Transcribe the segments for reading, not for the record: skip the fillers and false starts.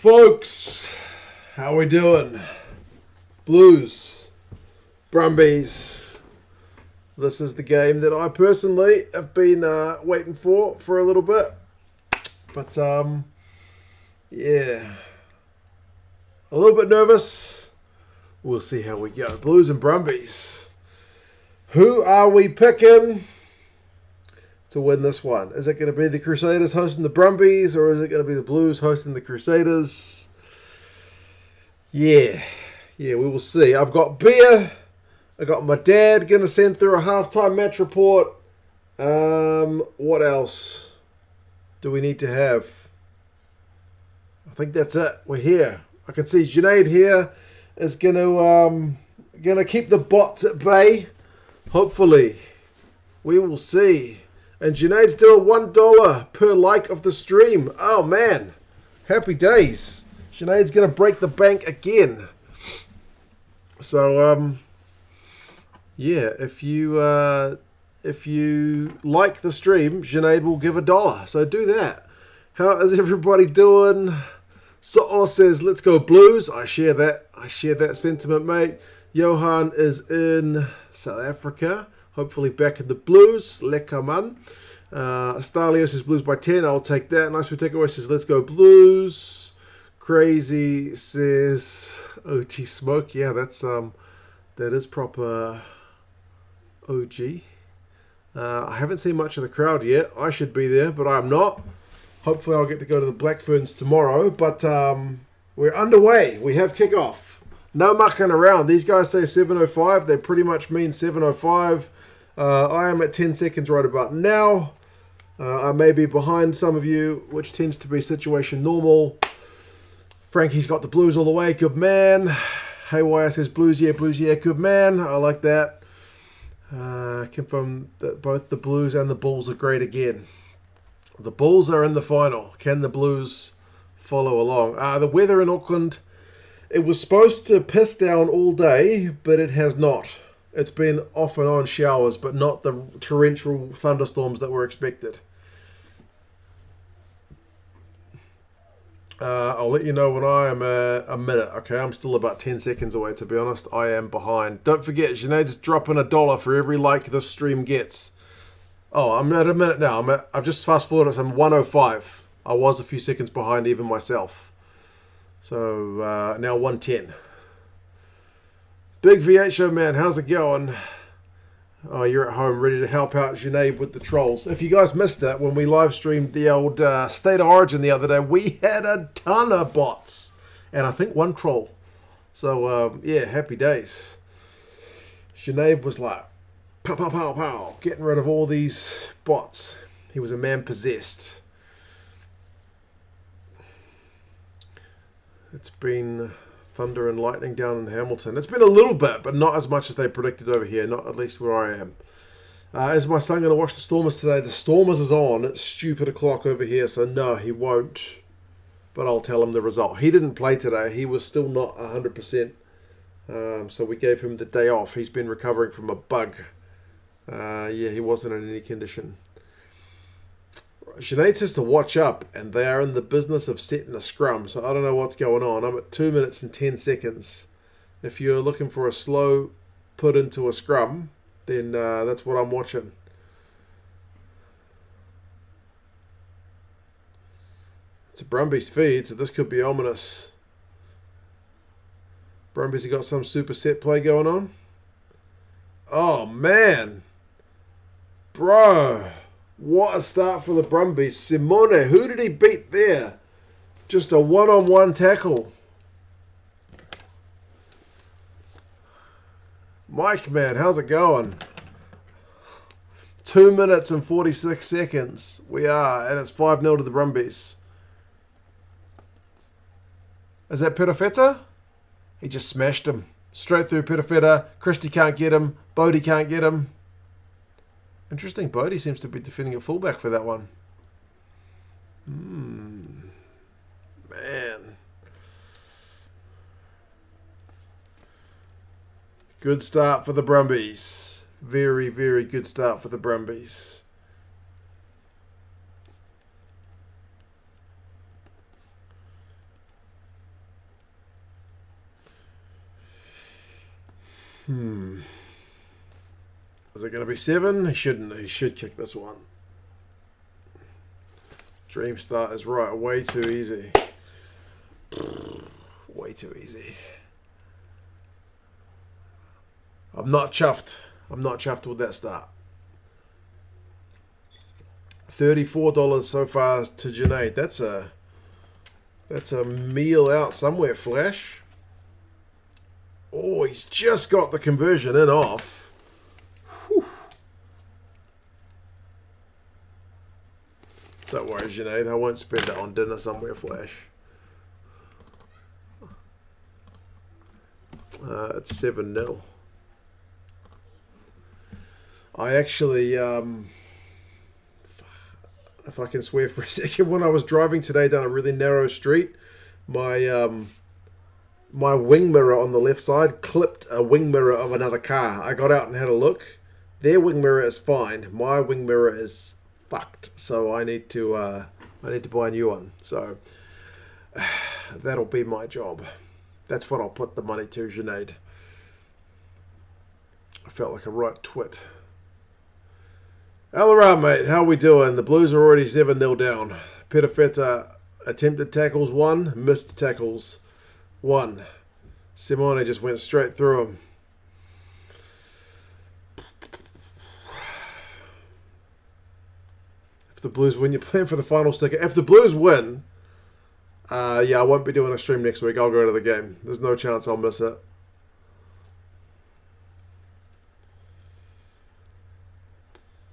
Folks, how we doing? Blues, Brumbies. This is the game that I personally have been waiting for a little bit. But, yeah. A little bit nervous. We'll see how we go. Blues and Brumbies. Who are we picking to win this one? Is it going to be the Crusaders hosting the Brumbies, or is it going to be the Blues hosting the Crusaders? Yeah, we will see. I've got beer. I got my dad going to send through a halftime match report. What else do we need to have? I think that's it. We're here. I can see Junaid here is going to keep the bots at bay. Hopefully, we will see. And Junaid's doing $1 per like of the stream. Oh man, happy days. Junaid's going to break the bank again. So, yeah, if you like the stream, Junaid will give $1. So do that. How is everybody doing? So'o says, let's go Blues. I share that sentiment, mate. Johan is in South Africa. Hopefully back in the Blues. Lekker man. Astalio says Blues by 10. I'll take that. Nice for takeaway says let's go Blues. Crazy says OG Smoke. Yeah, that is proper OG. I haven't seen much of the crowd yet. I should be there, but I'm not. Hopefully I'll get to go to the Black Ferns tomorrow. But we're underway. We have kickoff. No mucking around. These guys say 7:05. They pretty much mean 7:05. I am at 10 seconds right about now. I may be behind some of you, which tends to be situation normal. Frankie's got the Blues all the way. Good man. Haywire says Blues, yeah, good man. I like that. Confirm that both the Blues and the Bulls are great again. The Bulls are in the final. Can the Blues follow along? The weather in Auckland, it was supposed to piss down all day, but it has not. It's been off and on showers, but not the torrential thunderstorms that were expected. I'll let you know when I am a minute. Okay, I'm still about 10 seconds away, to be honest. I am behind. Don't forget, Junaid's dropping $1 for every like this stream gets. Oh, I'm at a minute now. I've just fast forwarded. I'm 1:05. I was a few seconds behind even myself. So now 1:10. Big V8 show, man. How's it going? Oh, you're at home ready to help out Junaid with the trolls. If you guys missed it, when we live streamed the old State of Origin the other day, we had a ton of bots. And I think one troll. So, yeah, happy days. Junaid was like, pow, pow, pow, pow, getting rid of all these bots. He was a man possessed. It's been thunder and lightning down in Hamilton. It's been a little bit, but not as much as they predicted over here, not at least where I am. Is my son going to watch the Stormers today? The Stormers is on. It's stupid o'clock over here, so no, he won't. But I'll tell him the result. He didn't play today. He was still not 100%. So we gave him the day off. He's been recovering from a bug. Yeah, he wasn't in any condition. Sinead says to watch up, and they are in the business of setting a scrum, so I don't know what's going on. I'm at 2 minutes and 10 seconds. If you're looking for a slow put into a scrum, then that's what I'm watching. It's a Brumbies feed, so this could be ominous. Brumbies have got some super set play going on. Oh, man. Bro. What a start for the Brumbies. Simone, who did he beat there? Just a one-on-one tackle. Mike, man, how's it going? 2 minutes and 46 seconds. We are, and it's 5-0 to the Brumbies. Is that Perofeta? He just smashed him. Straight through Perofeta. Christie can't get him. Bodie can't get him. Interesting, Bodie seems to be defending a fullback for that one. Man. Good start for the Brumbies. Very, very good start for the Brumbies. Is it going to be 7? He shouldn't. He should kick this one. Dream start is right. Way too easy. Way too easy. I'm not chuffed. I'm not chuffed with that start. $34 so far to Junaid. That's a meal out somewhere, Flash. Oh, he's just got the conversion in off. Whew. Don't worry, Junaid. I won't spend it on dinner somewhere, Flash. It's 7-0. I actually, if I can swear for a second, when I was driving today down a really narrow street, my my wing mirror on the left side clipped a wing mirror of another car. I got out and had a look. Their wing mirror is fine. My wing mirror is fucked. So I need to buy a new one. So that'll be my job. That's what I'll put the money to, Junaid. I felt like a right twit. All mate. How we doing? The Blues are already 7-0 down. Petafeta attempted tackles 1, missed tackles 1. Simone just went straight through him. If the Blues win, you plan for the final sticker. If the Blues win, yeah, I won't be doing a stream next week. I'll go to the game. There's no chance I'll miss it.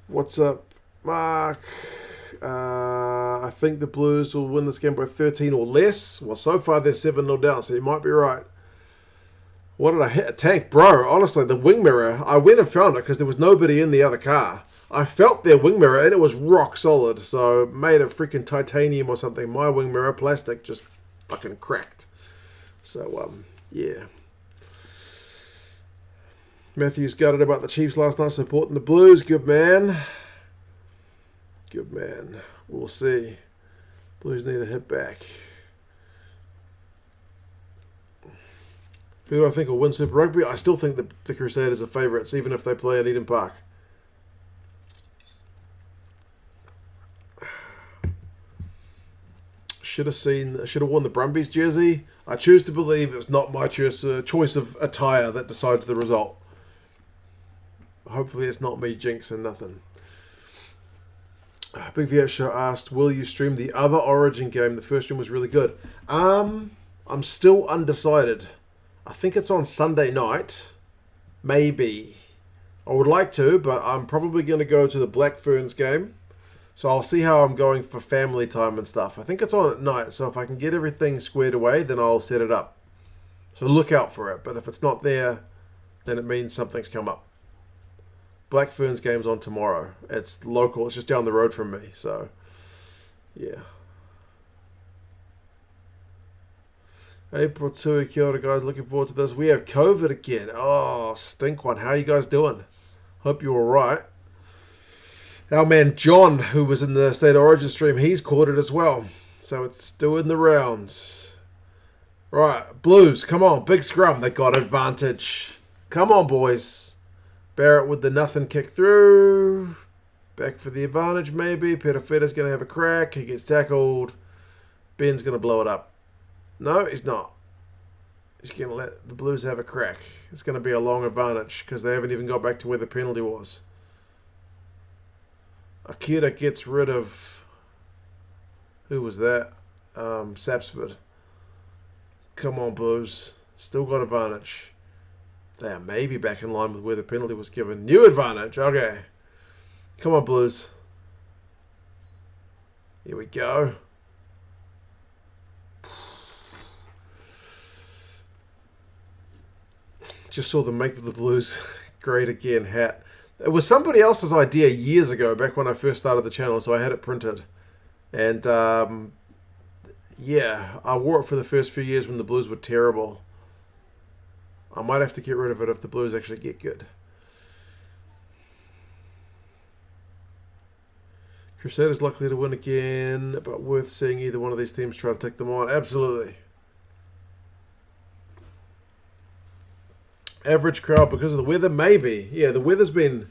What's up, Mark? I think the Blues will win this game by 13 or less. Well, so far they're 7-0 down, so you might be right. What did I hit? A tank? Bro, honestly, the wing mirror, I went and found it because there was nobody in the other car. I felt their wing mirror and it was rock solid. So made of freaking titanium or something. My wing mirror, plastic, just fucking cracked. So, yeah. Matthew's gutted about the Chiefs last night supporting the Blues. Good man. Good man. We'll see. Blues need a hit back. Who do I think will win Super Rugby? I still think the Crusaders are favourites, even if they play at Eden Park. Should have worn the Brumbies jersey. I choose to believe it's not my choice of attire that decides the result. Hopefully it's not me jinxing nothing. Big VH Show asked, will you stream the other Origin game? The first stream was really good. I'm still undecided. I think it's on Sunday night. Maybe. I would like to, but I'm probably going to go to the Black Ferns game. So I'll see how I'm going for family time and stuff. I think it's on at night, so if I can get everything squared away, then I'll set it up. So look out for it. But if it's not there, then it means something's come up. Black Ferns game's on tomorrow. It's local. It's just down the road from me. So, yeah. April 2, kia ora, guys. Looking forward to this. We have COVID again. Oh, stink one. How are you guys doing? Hope you're all right. Our man John, who was in the State Origin stream, he's caught it as well. So it's doing the rounds. Right, Blues, come on. Big scrum. They got advantage. Come on, boys. Barrett with the nothing kick through. Back for the advantage, maybe. Petafeta's going to have a crack. He gets tackled. Ben's going to blow it up. No, he's not. He's going to let the Blues have a crack. It's going to be a long advantage because they haven't even got back to where the penalty was. Akira gets rid of... Who was that? Sapsford. Come on, Blues. Still got advantage. They are maybe back in line with where the penalty was given. New advantage. Okay. Come on, Blues. Here we go. Just saw the Make the Blues Great Again hat. It was somebody else's idea years ago, back when I first started the channel, so I had it printed. And, yeah, I wore it for the first few years when the Blues were terrible. I might have to get rid of it if the Blues actually get good. Crusaders likely to win again, but worth seeing either one of these teams try to take them on. Absolutely. Average crowd because of the weather? Maybe. Yeah, the weather's been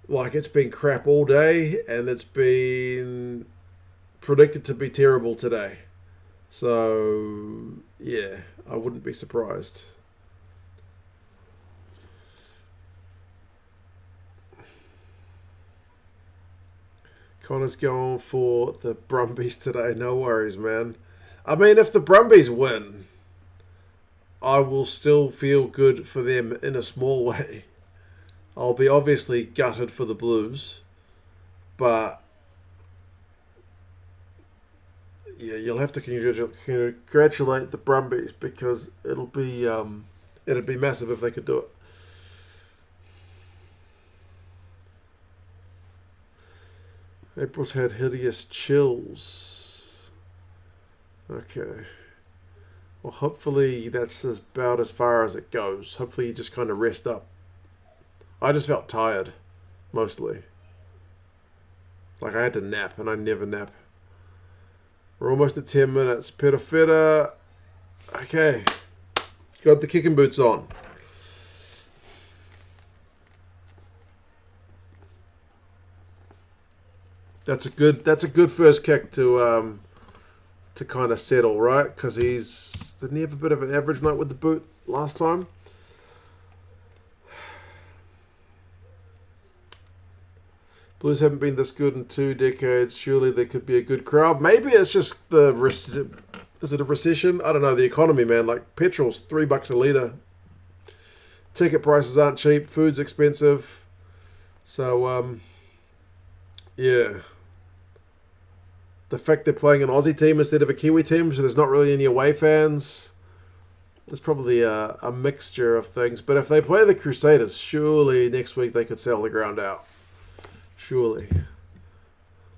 it's been crap all day, and it's been predicted to be terrible today. So, yeah, I wouldn't be surprised. Connor's going for the Brumbies today. No worries, man. I mean, if the Brumbies win, I will still feel good for them in a small way. I'll be obviously gutted for the Blues, but yeah, you'll have to congratulate the Brumbies because it'd be massive if they could do it. April's had hideous chills. Okay. Well, hopefully that's about as far as it goes. Hopefully you just kind of rest up. I just felt tired, mostly. Like I had to nap, and I never nap. We're almost at 10 minutes. Perifera. Okay. Got the kicking boots on. That's a good first kick to kind of settle, right? Because didn't he have a bit of an average night with the boot last time? Blues haven't been this good in 2 decades. Surely there could be a good crowd. Maybe it's just is it a recession? I don't know. The economy, man. Like petrol's $3 a litre. Ticket prices aren't cheap. Food's expensive. So yeah. The fact they're playing an Aussie team instead of a Kiwi team, so there's not really any away fans. It's probably a mixture of things. But if they play the Crusaders, surely next week they could sell the ground out. Surely.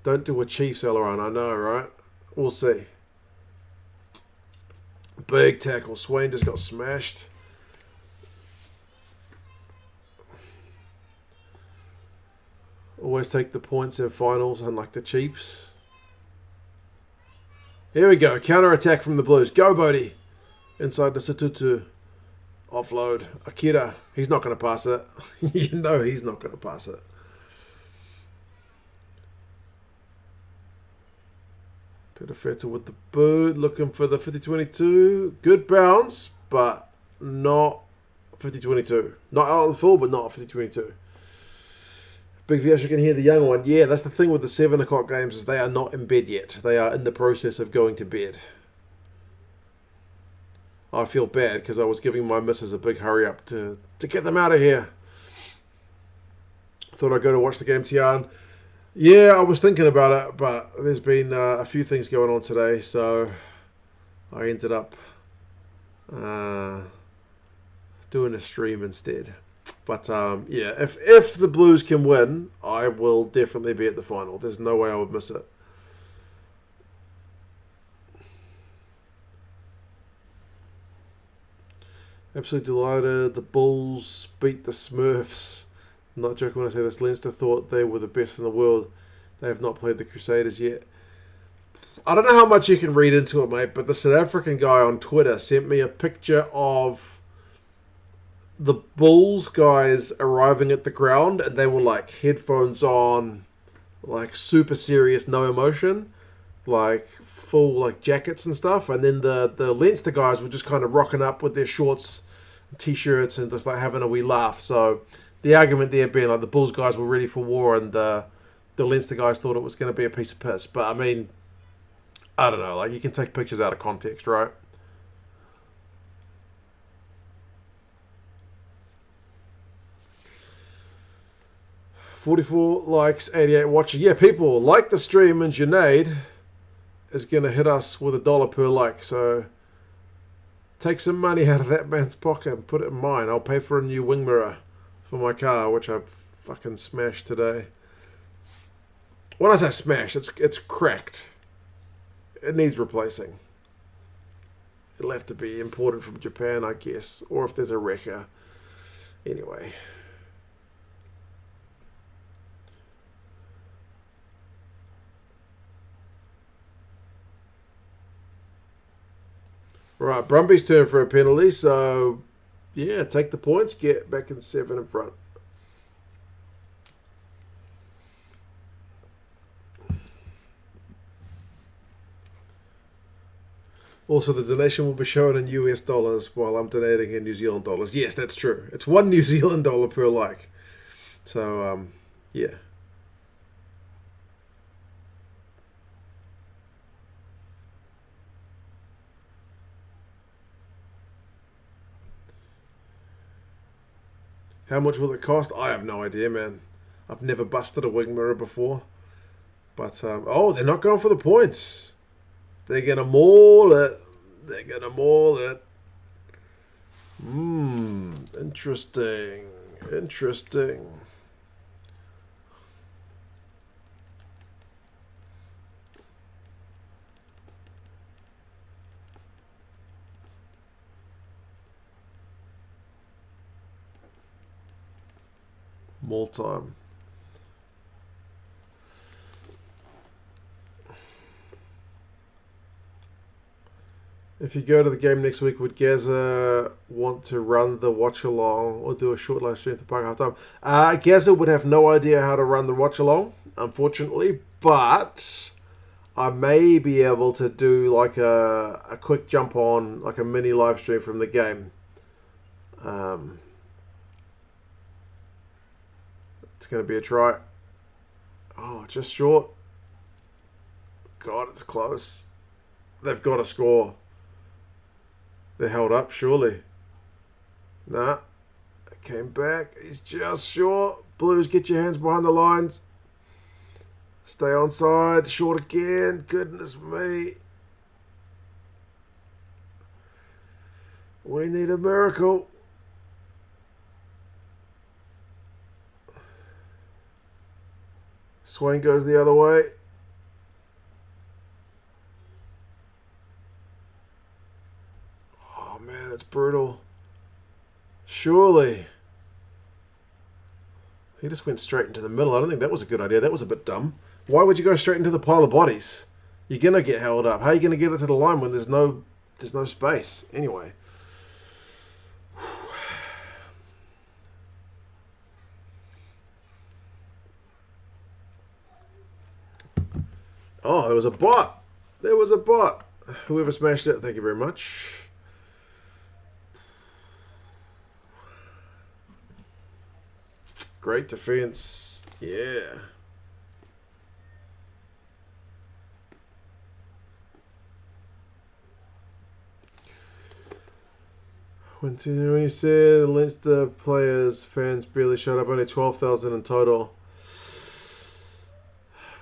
Don't do a Chiefs Aileron, I know, right? We'll see. Big tackle. Swain just got smashed. Always take the points in finals, unlike the Chiefs. Here we go. Counter attack from the Blues. Go, Bodie. Inside the Situtu. Offload. Akira. He's not going to pass it. You know he's not going to pass it. Pedofeta with the boot. Looking for the 50-22. Good bounce, but not 50-22. Not out of the full, but not 50-22. Big V, you can hear the young one. Yeah, that's the thing with the 7 o'clock games is they are not in bed yet. They are in the process of going to bed. I feel bad because I was giving my missus a big hurry up to get them out of here. Thought I'd go to watch the game, Tian. Yeah, I was thinking about it, but there's been a few things going on today, so I ended up doing a stream instead. But yeah, if the Blues can win, I will definitely be at the final. There's no way I would miss it. Absolutely delighted. The Bulls beat the Smurfs. I'm not joking when I say this. Leinster thought they were the best in the world. They have not played the Crusaders yet. I don't know how much you can read into it, mate, but the South African guy on Twitter sent me a picture of the Bulls guys arriving at the ground, and they were like headphones on, like super serious, no emotion, like full like jackets and stuff. And then the Leinster guys were just kind of rocking up with their shorts, t-shirts, and just like having a wee laugh. So the argument there being like the Bulls guys were ready for war, and the Leinster guys thought it was going to be a piece of piss. But I mean, I don't know. Like you can take pictures out of context, right? $44 likes, 88 watching. Yeah, people like the stream, and Junaid is going to hit us with $1 per like. So take some money out of that man's pocket and put it in mine. I'll pay for a new wing mirror for my car, which I fucking smashed today. When I say smash, it's cracked. It needs replacing. It'll have to be imported from Japan, I guess, or if there's a wrecker. Anyway. Right, Brumbies turn for a penalty, so Yeah, take the points, get back in 7 in front. Also, the donation will be shown in US dollars while I'm donating in New Zealand dollars. Yes, that's true. It's $1 New Zealand dollar per like. So, yeah. How much will it cost? I have no idea, man. I've never busted a wing mirror before. But, oh, they're not going for the points. They're going to maul it. They're going to maul it. Interesting. Interesting. Maul time. If you go to the game next week, would Gaza want to run the watch along or do a short live stream at the park half time? Gaza would have no idea how to run the watch along, unfortunately, but I may be able to do like a quick jump on, like a mini live stream from the game. It's going to be a try. Oh, just short. God, it's close. They've got to score. They're held up, surely. Nah. It came back. He's just short. Blues, get your hands behind the lines. Stay onside. Short again. Goodness me. We need a miracle. Swain goes the other way. Oh, man, it's brutal. Surely. He just went straight into the middle. I don't think that was a good idea. That was a bit dumb. Why would you go straight into the pile of bodies? You're going to get held up. How are you going to get it to the line when there's no space? Anyway. Oh, there was a bot. There was a bot. Whoever smashed it, thank you very much. Great defense. Yeah. When you said Leinster players, fans barely showed up, only 12,000 in total.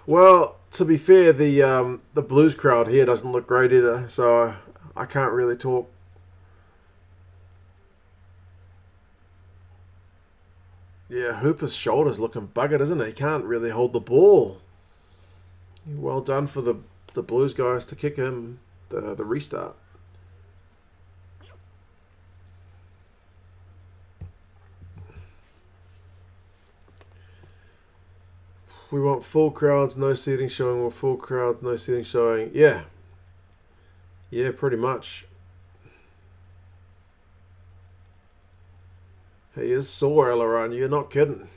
Well, to be fair, the Blues crowd here doesn't look great either, so I can't really talk. Yeah, Hooper's shoulder's looking buggered, isn't it? He can't really hold the ball. Well done for the Blues guys to kick him the restart. We want full crowds, no seating showing, or full crowds, no seating showing. Yeah. Yeah, pretty much. He is sore, Aileron. You're not kidding.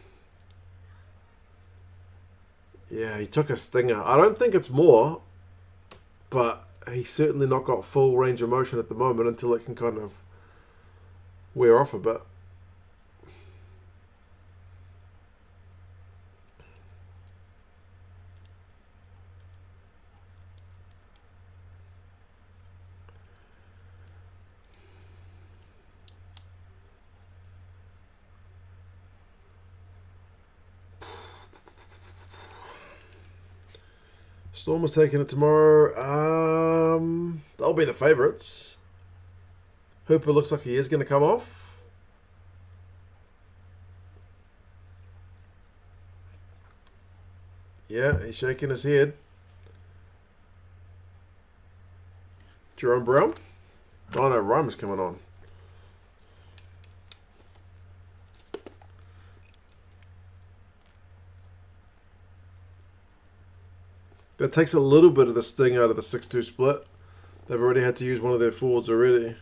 Yeah, he took a stinger. I don't think it's more, but he's certainly not got full range of motion at the moment until it can kind of wear off a bit. Storm is taking it tomorrow. They'll be the favourites. Hooper looks like he is going to come off. Yeah, he's shaking his head. Jerome Brown? Oh no, Rhymer's coming on. That takes a little bit of the sting out of the 6-2 split. They've already had to use one of their forwards already.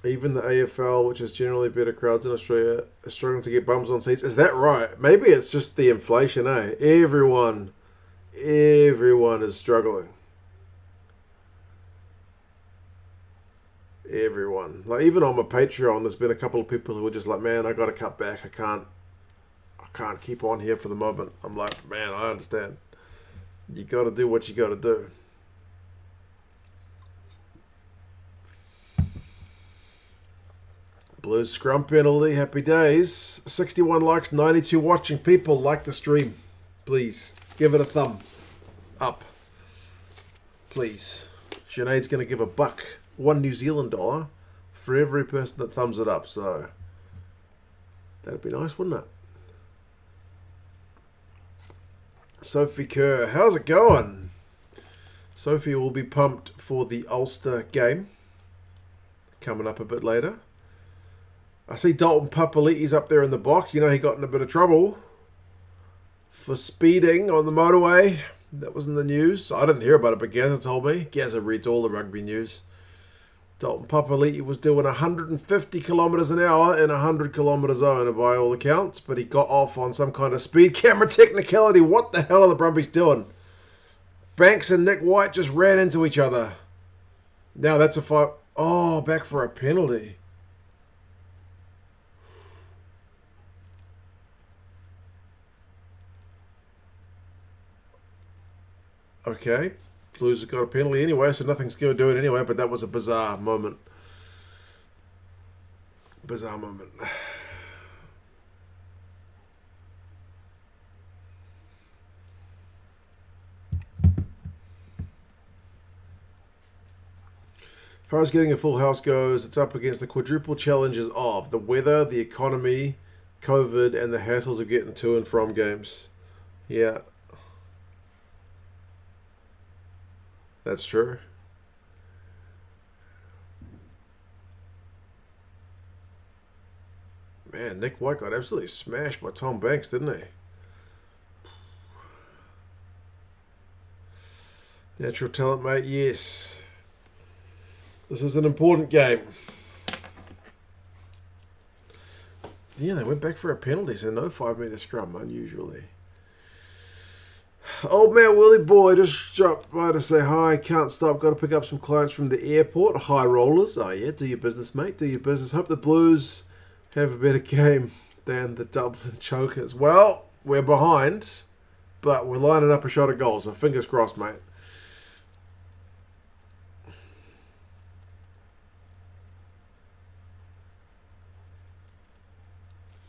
Even the AFL, which has generally better crowds in Australia, is struggling to get bums on seats. Is that right? Maybe it's just the inflation, eh? Everyone is struggling. Everyone. Like, even on my Patreon, there's been a couple of people who are just like, man, I got to cut back. I can't keep on here for the moment. I'm like, man, I understand. You got to do what you got to do. Blues scrum penalty. Happy days. 61 likes, 92 watching. People, like the stream. Please. Give it a thumb up. Please. Sinead's going to give $1 New Zealand dollar for every person that thumbs it up. So, that'd be nice, wouldn't it? Sophie Kerr. How's it going? Sophie will be pumped for the Ulster game. Coming up a bit later. I see Dalton Papali'i's up there in the box. You know, he got in a bit of trouble for speeding on the motorway. That was in the news. I didn't hear about it, but Gazza told me. Gazza reads all the rugby news. Dalton Papali'i was doing 150 kilometres an hour in a 100 kilometre zone by all accounts, but he got off on some kind of speed camera technicality. What the hell are the Brumbies doing? Banks and Nick White just ran into each other. Now that's a fight. Oh, back for a penalty. Okay, Blues have got a penalty anyway, so nothing's going to do it anyway, but that was a bizarre moment. Bizarre moment. As far as getting a full house goes, it's up against the quadruple challenges of the weather, the economy, COVID, and the hassles of getting to and from games. Yeah. That's true. Man, Nick White got absolutely smashed by Tom Banks, didn't he? Natural talent, mate, yes. This is an important game. Yeah, they went back for a penalty, so no 5-metre scrum, unusually. Old man Willie boy just dropped by to say hi. Can't stop. Got to pick up some clients from the airport. High rollers. Oh yeah, do your business, mate. Do your business. Hope the Blues have a better game than the Dublin Chokers. Well, we're behind, but we're lining up a shot at goal. So fingers crossed, mate.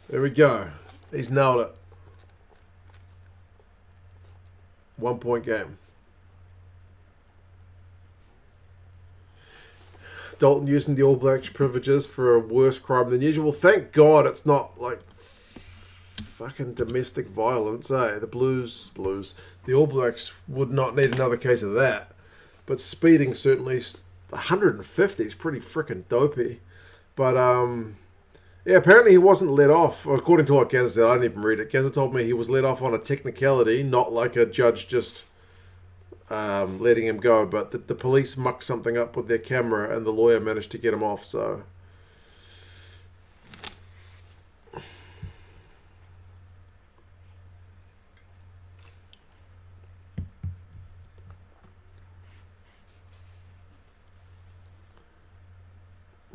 There we go. He's nailed it. 1 point game. Dalton using the All Blacks privileges for a worse crime than usual. Thank God it's not like fucking domestic violence, eh? The Blues. The All Blacks would not need another case of that. But speeding certainly, 150 is pretty freaking dopey. But yeah, apparently he wasn't let off. According to what Gazza said, I didn't even read it. Gazza told me he was let off on a technicality, not like a judge just letting him go. But the police mucked something up with their camera and the lawyer managed to get him off, so...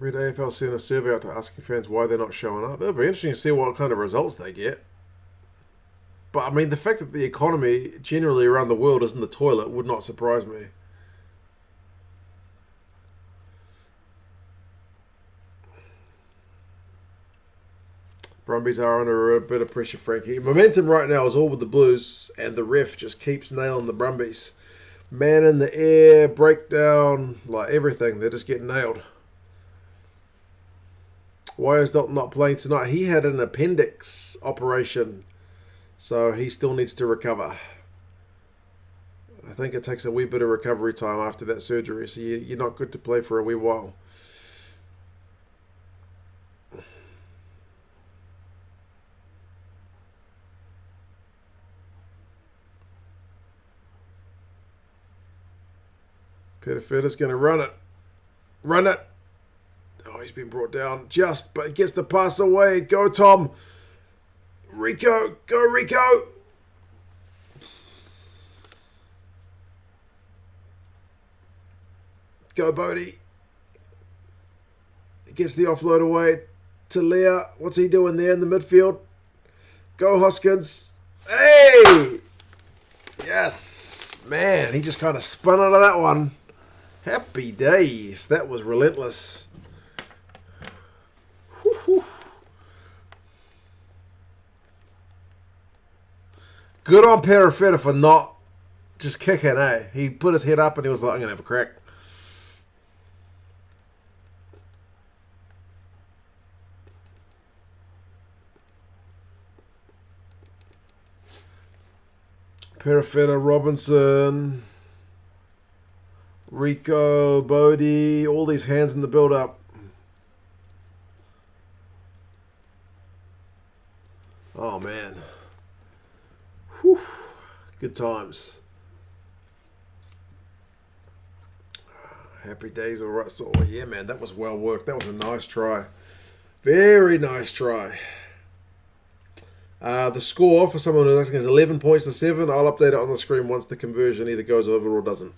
Red AFL sent a survey out to asking fans why they're not showing up. It'll be interesting to see what kind of results they get. But, I mean, the fact that the economy generally around the world is in the toilet would not surprise me. Brumbies are under a bit of pressure, Frankie. Momentum right now is all with the Blues, and the ref just keeps nailing the Brumbies. Man in the air, breakdown, like everything. They're just getting nailed. Why is Dalton not playing tonight? He had an appendix operation, so he still needs to recover. I think it takes a wee bit of recovery time after that surgery, so you're not good to play for a wee while. Peter Fitter's going to run it. Run it. Oh, Oh, he's been brought down just, but gets the pass away. Go, Tom. Rico. Go, Rico. Go, Bodie. Gets the offload away to Leah. What's he doing there in the midfield? Go, Hoskins. Hey! Yes! Man, he just kind of spun out of that one. Happy days. That was relentless. Whew, whew. Good on Perifetta for not just kicking, eh? He put his head up and he was like, I'm going to have a crack. Perifetta, Robinson, Rico, Bodie, all these hands in the build-up. Oh, man. Whew. Good times. Happy days with Russell. Oh, yeah, man, that was well worked. That was a nice try. Very nice try. The score for someone who's asking is 11 points to 7. I'll update it on the screen once the conversion either goes over or doesn't.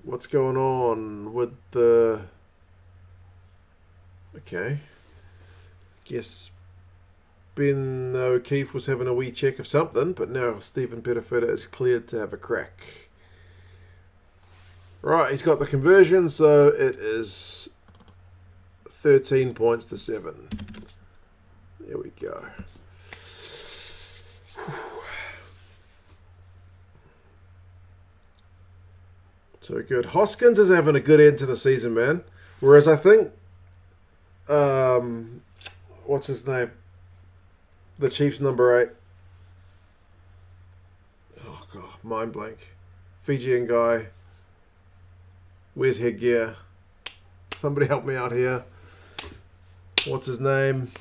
What's going on with the... Okay. Guess Ben O'Keefe was having a wee check of something, but now Stephen Pettifetta is cleared to have a crack. Right, he's got the conversion, so it is 13 points to 7. There we go. So good. Hoskins is having a good end to the season, man. Whereas I think, what's his name? The Chiefs number 8. Oh, God, mind blank. Fijian guy. Where's headgear? Somebody help me out here. What's his name?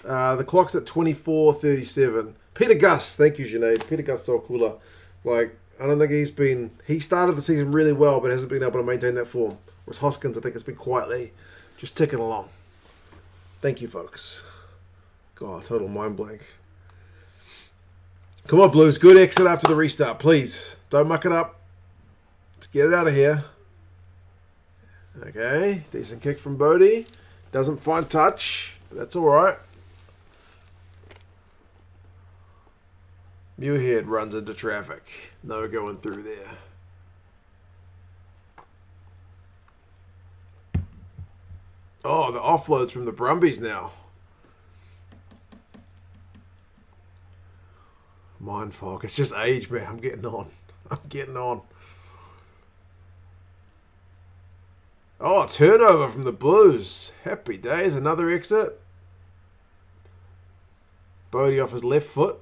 The clock's at 24:37. Peter Gus. Thank you, Sinead. Peter Gus Solkula. Like, I don't think he's been... He started the season really well, but hasn't been able to maintain that form. Whereas Hoskins, I think, has been quietly just ticking along. Thank you, folks. God, total mind blank. Come on, Blues. Good exit after the restart, please. Don't muck it up. Let's get it out of here. Okay. Decent kick from Bodie. Doesn't find touch. That's all right. Muirhead runs into traffic. No going through there. Oh, the offloads from the Brumbies now. Mind fog. It's just age, man. I'm getting on. I'm getting on. Oh, turnover from the Blues. Happy days. Another exit. Bodie off his left foot.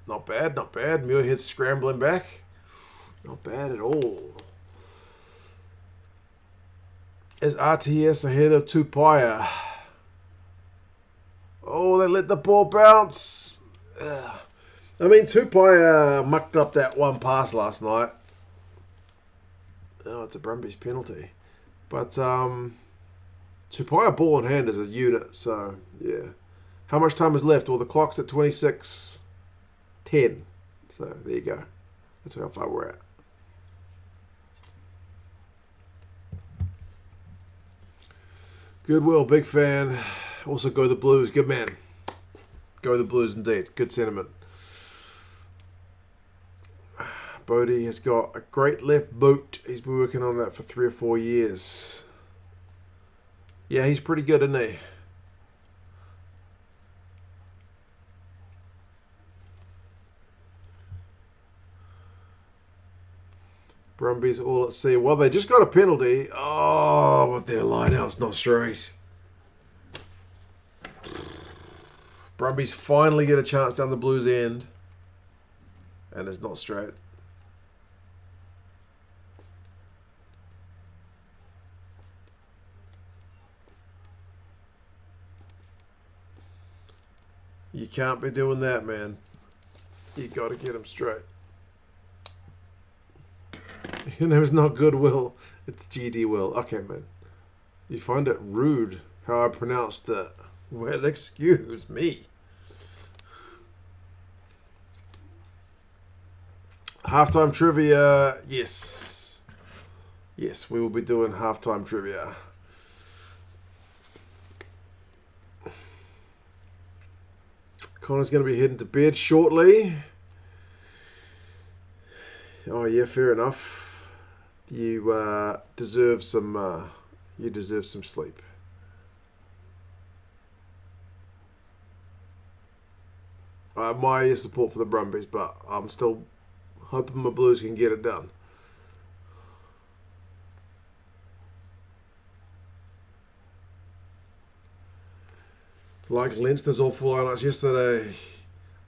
Not bad, not bad. Muirhead's scrambling back. Not bad at all. Is RTS ahead of Tupaia? Oh, they let the ball bounce. Ugh. I mean, Tupaia mucked up that one pass last night. Oh, it's a Brumbies penalty. But Tupaia ball in hand is a unit, so yeah. How much time is left? Well, the clock's at 26:10. So there you go. That's how far we're at. Goodwill, big fan. Also go the Blues. Good man. Go the Blues indeed. Good sentiment. Bodie has got a great left boot. He's been working on that for 3 or 4 years. Yeah, he's pretty good, isn't he? Brumbies all at sea. Well, they just got a penalty. Oh, but their line-out's not straight. Brumbies finally get a chance down the Blues end. And it's not straight. You can't be doing that, man. You got to get him straight. Your name is not Goodwill. It's GD Will. Okay, man. You find it rude how I pronounced it. Well, excuse me. Halftime trivia. Yes. Yes, we will be doing halftime trivia. Connor's going to be heading to bed shortly. Oh yeah, fair enough. You deserve some. You deserve some sleep. My support for the Brumbies, but I'm still hoping my Blues can get it done. Like Leinster's awful lineups yesterday.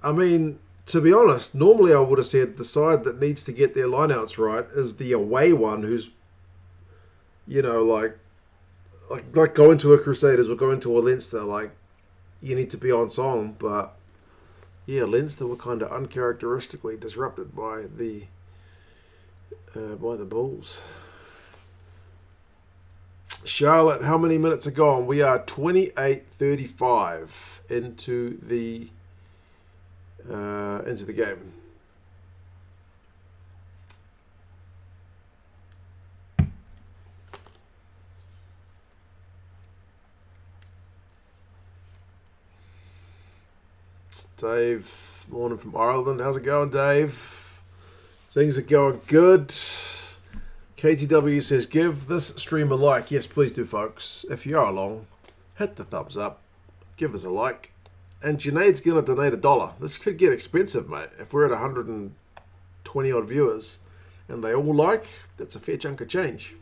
I mean, to be honest, normally I would have said the side that needs to get their lineouts right is the away one, who's, you know, like going to a Crusaders or going to a Leinster. Like, you need to be on song, but yeah, Leinster were kind of uncharacteristically disrupted by the Bulls. Charlotte, how many minutes are gone? We are 28:35 into the game. Dave, morning from Ireland. How's it going, Dave? Things are going good. KTW says, give this stream a like. Yes, please do, folks. If you are along, hit the thumbs up. Give us a like. And Junaid's going to donate $1. This could get expensive, mate. If we're at 120 odd viewers and they all like, that's a fair chunk of change.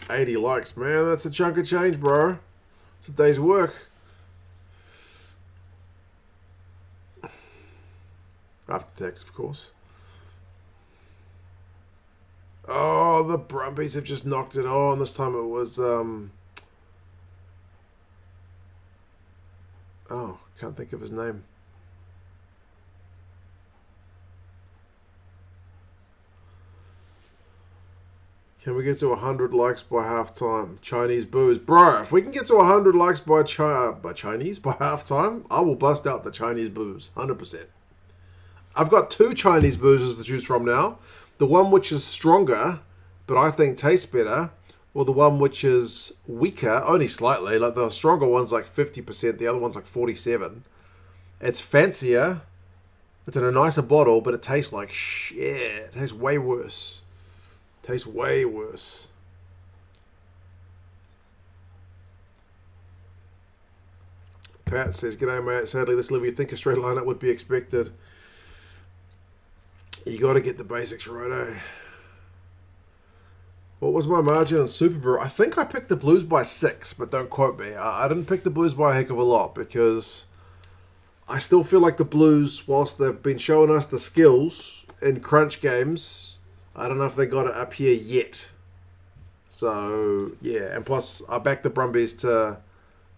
$80 likes, man. That's a chunk of change, bro. It's a day's work. After tax, of course. Oh, the Brumbies have just knocked it on. This time it was... Oh, can't think of his name. Can we get to 100 likes by halftime? Chinese boos. Bro, if we can get to 100 likes by halftime, I will bust out the Chinese boos. 100%. I've got 2 Chinese boozers to choose from now. The one which is stronger, but I think tastes better, or the one which is weaker, only slightly. Like the stronger one's like 50%, the other one's like 47%. It's fancier. It's in a nicer bottle, but it tastes like shit. It tastes way worse. Tastes way worse. Pat says, g'day mate, sadly this Livy think a straight lineup would be expected. You got to get the basics right, eh? What was my margin on Super Rugby? I think I picked the Blues by 6, but don't quote me. I didn't pick the Blues by a heck of a lot because I still feel like the Blues, whilst they've been showing us the skills in crunch games, I don't know if they got it up here yet. So, yeah. And plus, I backed the Brumbies to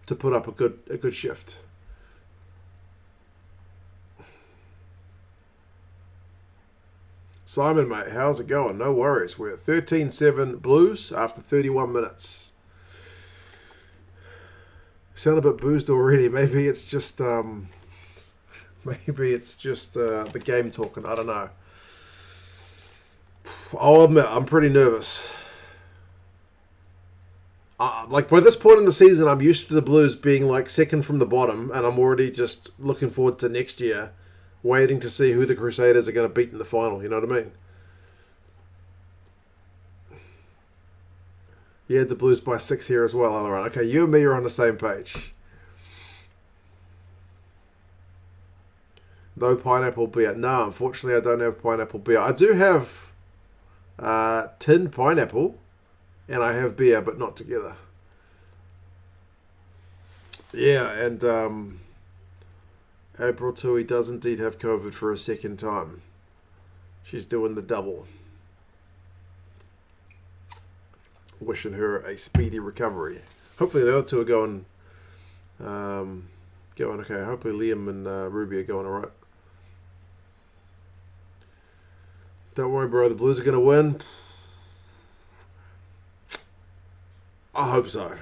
put up a good shift. Simon, mate, how's it going? No worries. We're at 13-7 Blues after 31 minutes. Sound a bit boozed already. Maybe it's just the game talking. I don't know. I'll admit, I'm pretty nervous. Like by this point in the season, I'm used to the Blues being like second from the bottom, and I'm already just looking forward to next year. Waiting to see who the Crusaders are going to beat in the final. You know what I mean? You had the Blues by 6 here as well, Alaron. Okay, you and me are on the same page. No pineapple beer. No, unfortunately, I don't have pineapple beer. I do have tin pineapple, and I have beer, but not together. Yeah, and... April Tui does indeed have COVID for a second time. She's doing the double. Wishing her a speedy recovery. Hopefully the other two are going okay. Hopefully Liam and Ruby are going alright. Don't worry, bro. The Blues are going to win. I hope so.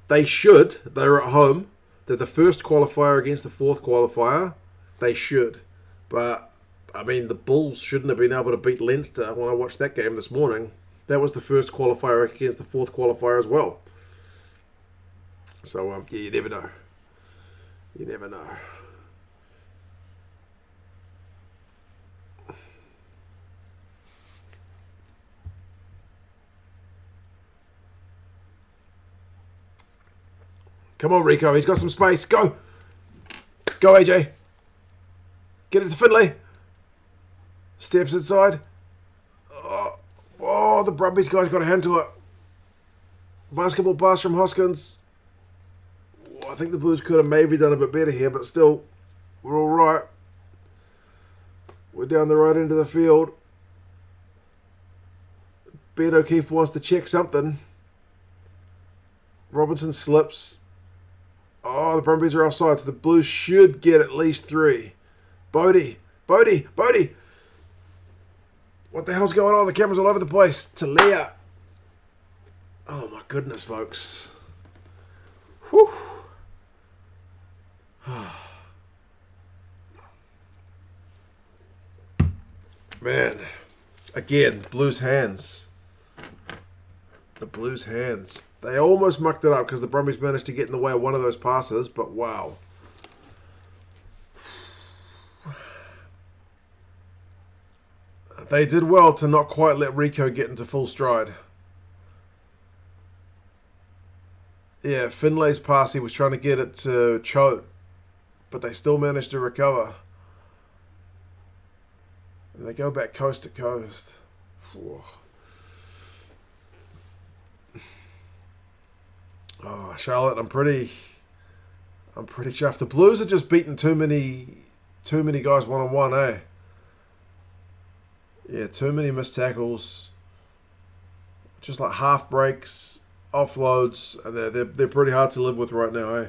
They should. They're at home. They're the first qualifier against the fourth qualifier. They should. But, I mean, the Bulls shouldn't have been able to beat Leinster when I watched that game this morning. That was the first qualifier against the fourth qualifier as well. So, yeah, you never know. You never know. Come on, Rico. He's got some space. Go. Go, AJ. Get it to Finlay. Steps inside. Oh, the Brumbies guys got a hand to it. Basketball pass from Hoskins. I think the Blues could have maybe done a bit better here, but still, we're all right. We're down the right end of the field. Ben O'Keefe wants to check something. Robinson slips. Oh, the Brumbies are offside, so the Blues should get at least 3. Bodie. What the hell's going on? The camera's all over the place. Talia. Oh, my goodness, folks. Whew. Man. Again, Blues hands. The Blues hands. They almost mucked it up because the Brumbies managed to get in the way of one of those passes, but wow. They did well to not quite let Rico get into full stride. Yeah, Finlay's pass, he was trying to get it to Choate, but they still managed to recover. And they go back coast to coast. Whew. Oh, Charlotte, I'm pretty chuffed. The Blues are just beating too many guys one-on-one, eh? Yeah, too many missed tackles. Just like half breaks, offloads, and they're pretty hard to live with right now, eh?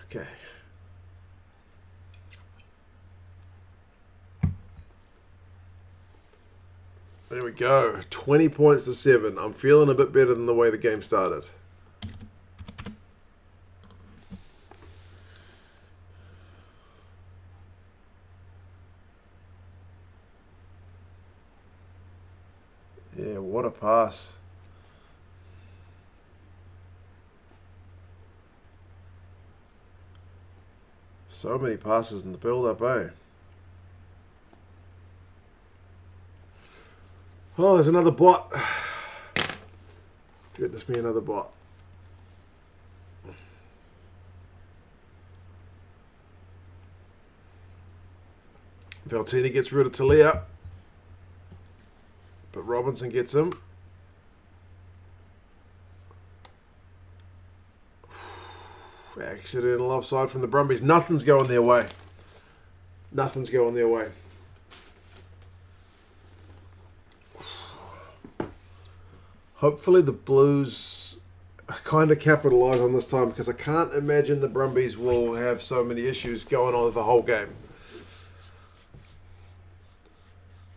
Okay. There we go. 20 points to 7. I'm feeling a bit better than the way the game started. Yeah, what a pass. So many passes in the build-up, eh? Oh, there's another bot. Goodness me, another bot. Valtini gets rid of Talia. But Robinson gets him. Accidental offside from the Brumbies. Nothing's going their way. Nothing's going their way. Hopefully the Blues kind of capitalise on this time because I can't imagine the Brumbies will have so many issues going on the whole game.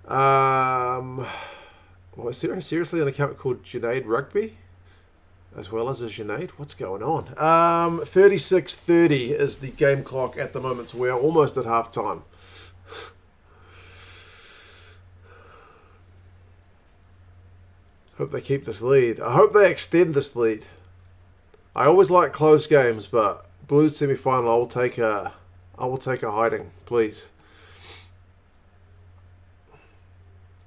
Well, seriously, an account called Junaid Rugby? As well as a Junaid? What's going on? 36:30 is the game clock at the moment, so we're almost at half time. Hope they keep this lead. I hope they extend this lead. I always like close games, but Blues semi-final, I will take a hiding, please.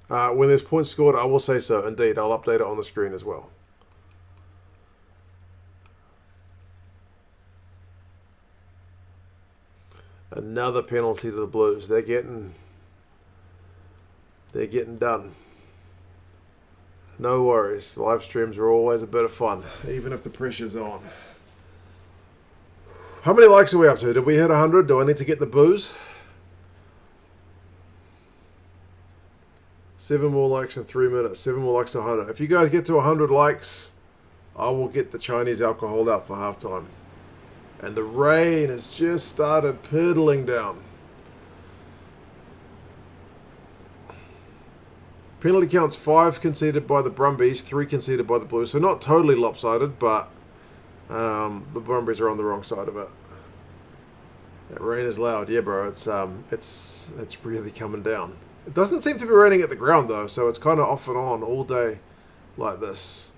When there's points scored, I will say so. Indeed, I'll update it on the screen as well. Another penalty to the Blues. They're getting They're getting done. No worries. Live streams are always a bit of fun, even if the pressure's on. How many likes are we up to? Did we hit 100? Do I need to get the booze? 7 more likes in 3 minutes. 7 more likes to 100. If you guys get to 100 likes, I will get the Chinese alcohol out for halftime. And the rain has just started piddling down. Penalty counts 5 conceded by the Brumbies, 3 conceded by the Blues. So not totally lopsided, but the Brumbies are on the wrong side of it. That rain is loud. Yeah, bro, it's really coming down. It doesn't seem to be raining at the ground, though, so it's kind of off and on all day like this.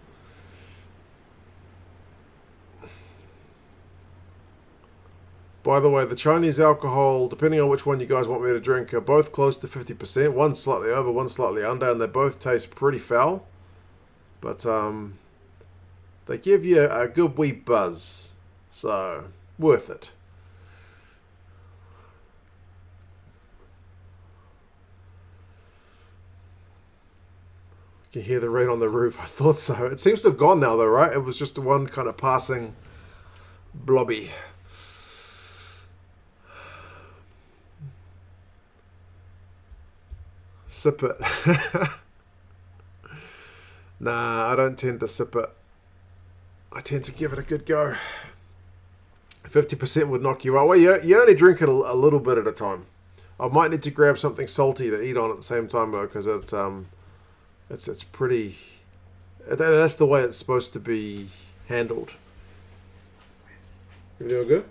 By the way, the Chinese alcohol, depending on which one you guys want me to drink, are both close to 50%. One's slightly over, one's slightly under, and they both taste pretty foul. But they give you a good wee buzz, so worth it. You can hear the rain on the roof. I thought so. It seems to have gone now, though, right? It was just one kind of passing blobby. Sip it. Nah, I don't tend to sip it. I tend to give it a good go. 50% would knock you out. Well, you only drink it a little bit at a time. I might need to grab something salty to eat on at the same time, though, because it's pretty... That's the way it's supposed to be handled. You doing good?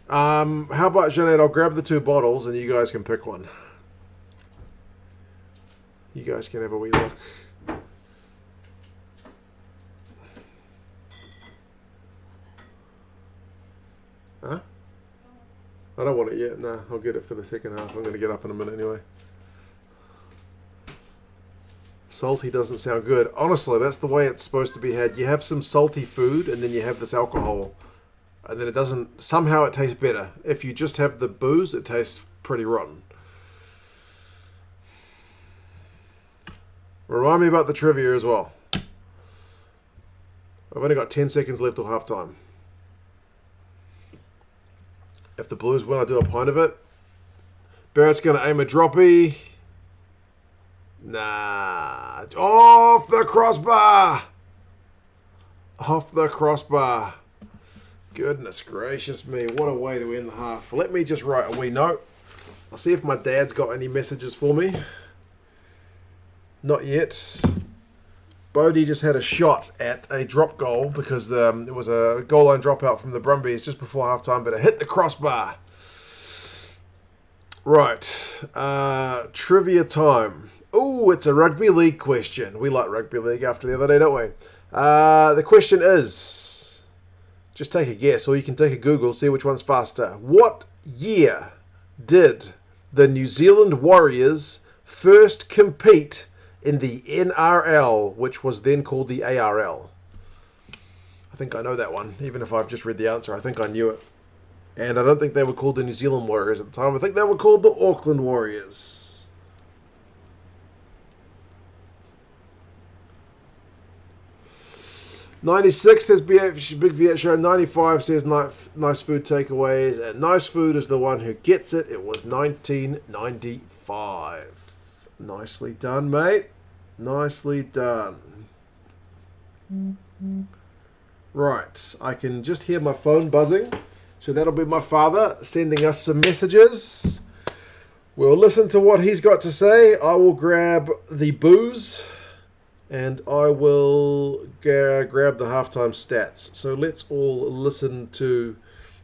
How about, Jeanette, I'll grab the 2 bottles and you guys can pick one. You guys can have a wee look. Huh? I don't want it yet. Nah, I'll get it for the second half. I'm going to get up in a minute anyway. Salty doesn't sound good. Honestly, that's the way it's supposed to be had. You have some salty food and then you have this alcohol. And then it doesn't... Somehow it tastes better. If you just have the booze, it tastes pretty rotten. Remind me about the trivia as well. I've only got 10 seconds left till halftime. If the Blues win, I do a pint of it. Barrett's going to aim a droppy. Nah. Off the crossbar! Off the crossbar. Goodness gracious me, what a way to end the half. Let me just write a wee note. I'll see if my dad's got any messages for me. Not yet. Bodie just had a shot at a drop goal because it was a goal line dropout from the Brumbies just before halftime, but it hit the crossbar. Right. Trivia time. Oh, it's a rugby league question. We like rugby league after the other day, don't we? The question is... Just take a guess, or you can take a Google, see which one's faster. What year did the New Zealand Warriors first compete in the NRL, which was then called the ARL? I think I know that one, even if I've just read the answer. I think I knew it. And I don't think they were called the New Zealand Warriors at the time. I think they were called the Auckland Warriors. 96 says Big Viet Show. 95 says nice food takeaways. And nice food is the one who gets it. It was 1995. Nicely done, mate. Nicely done. Right. I can just hear my phone buzzing. So that'll be my father sending us some messages. We'll listen to what he's got to say. I will grab the booze. And I will grab the halftime stats. So let's all listen to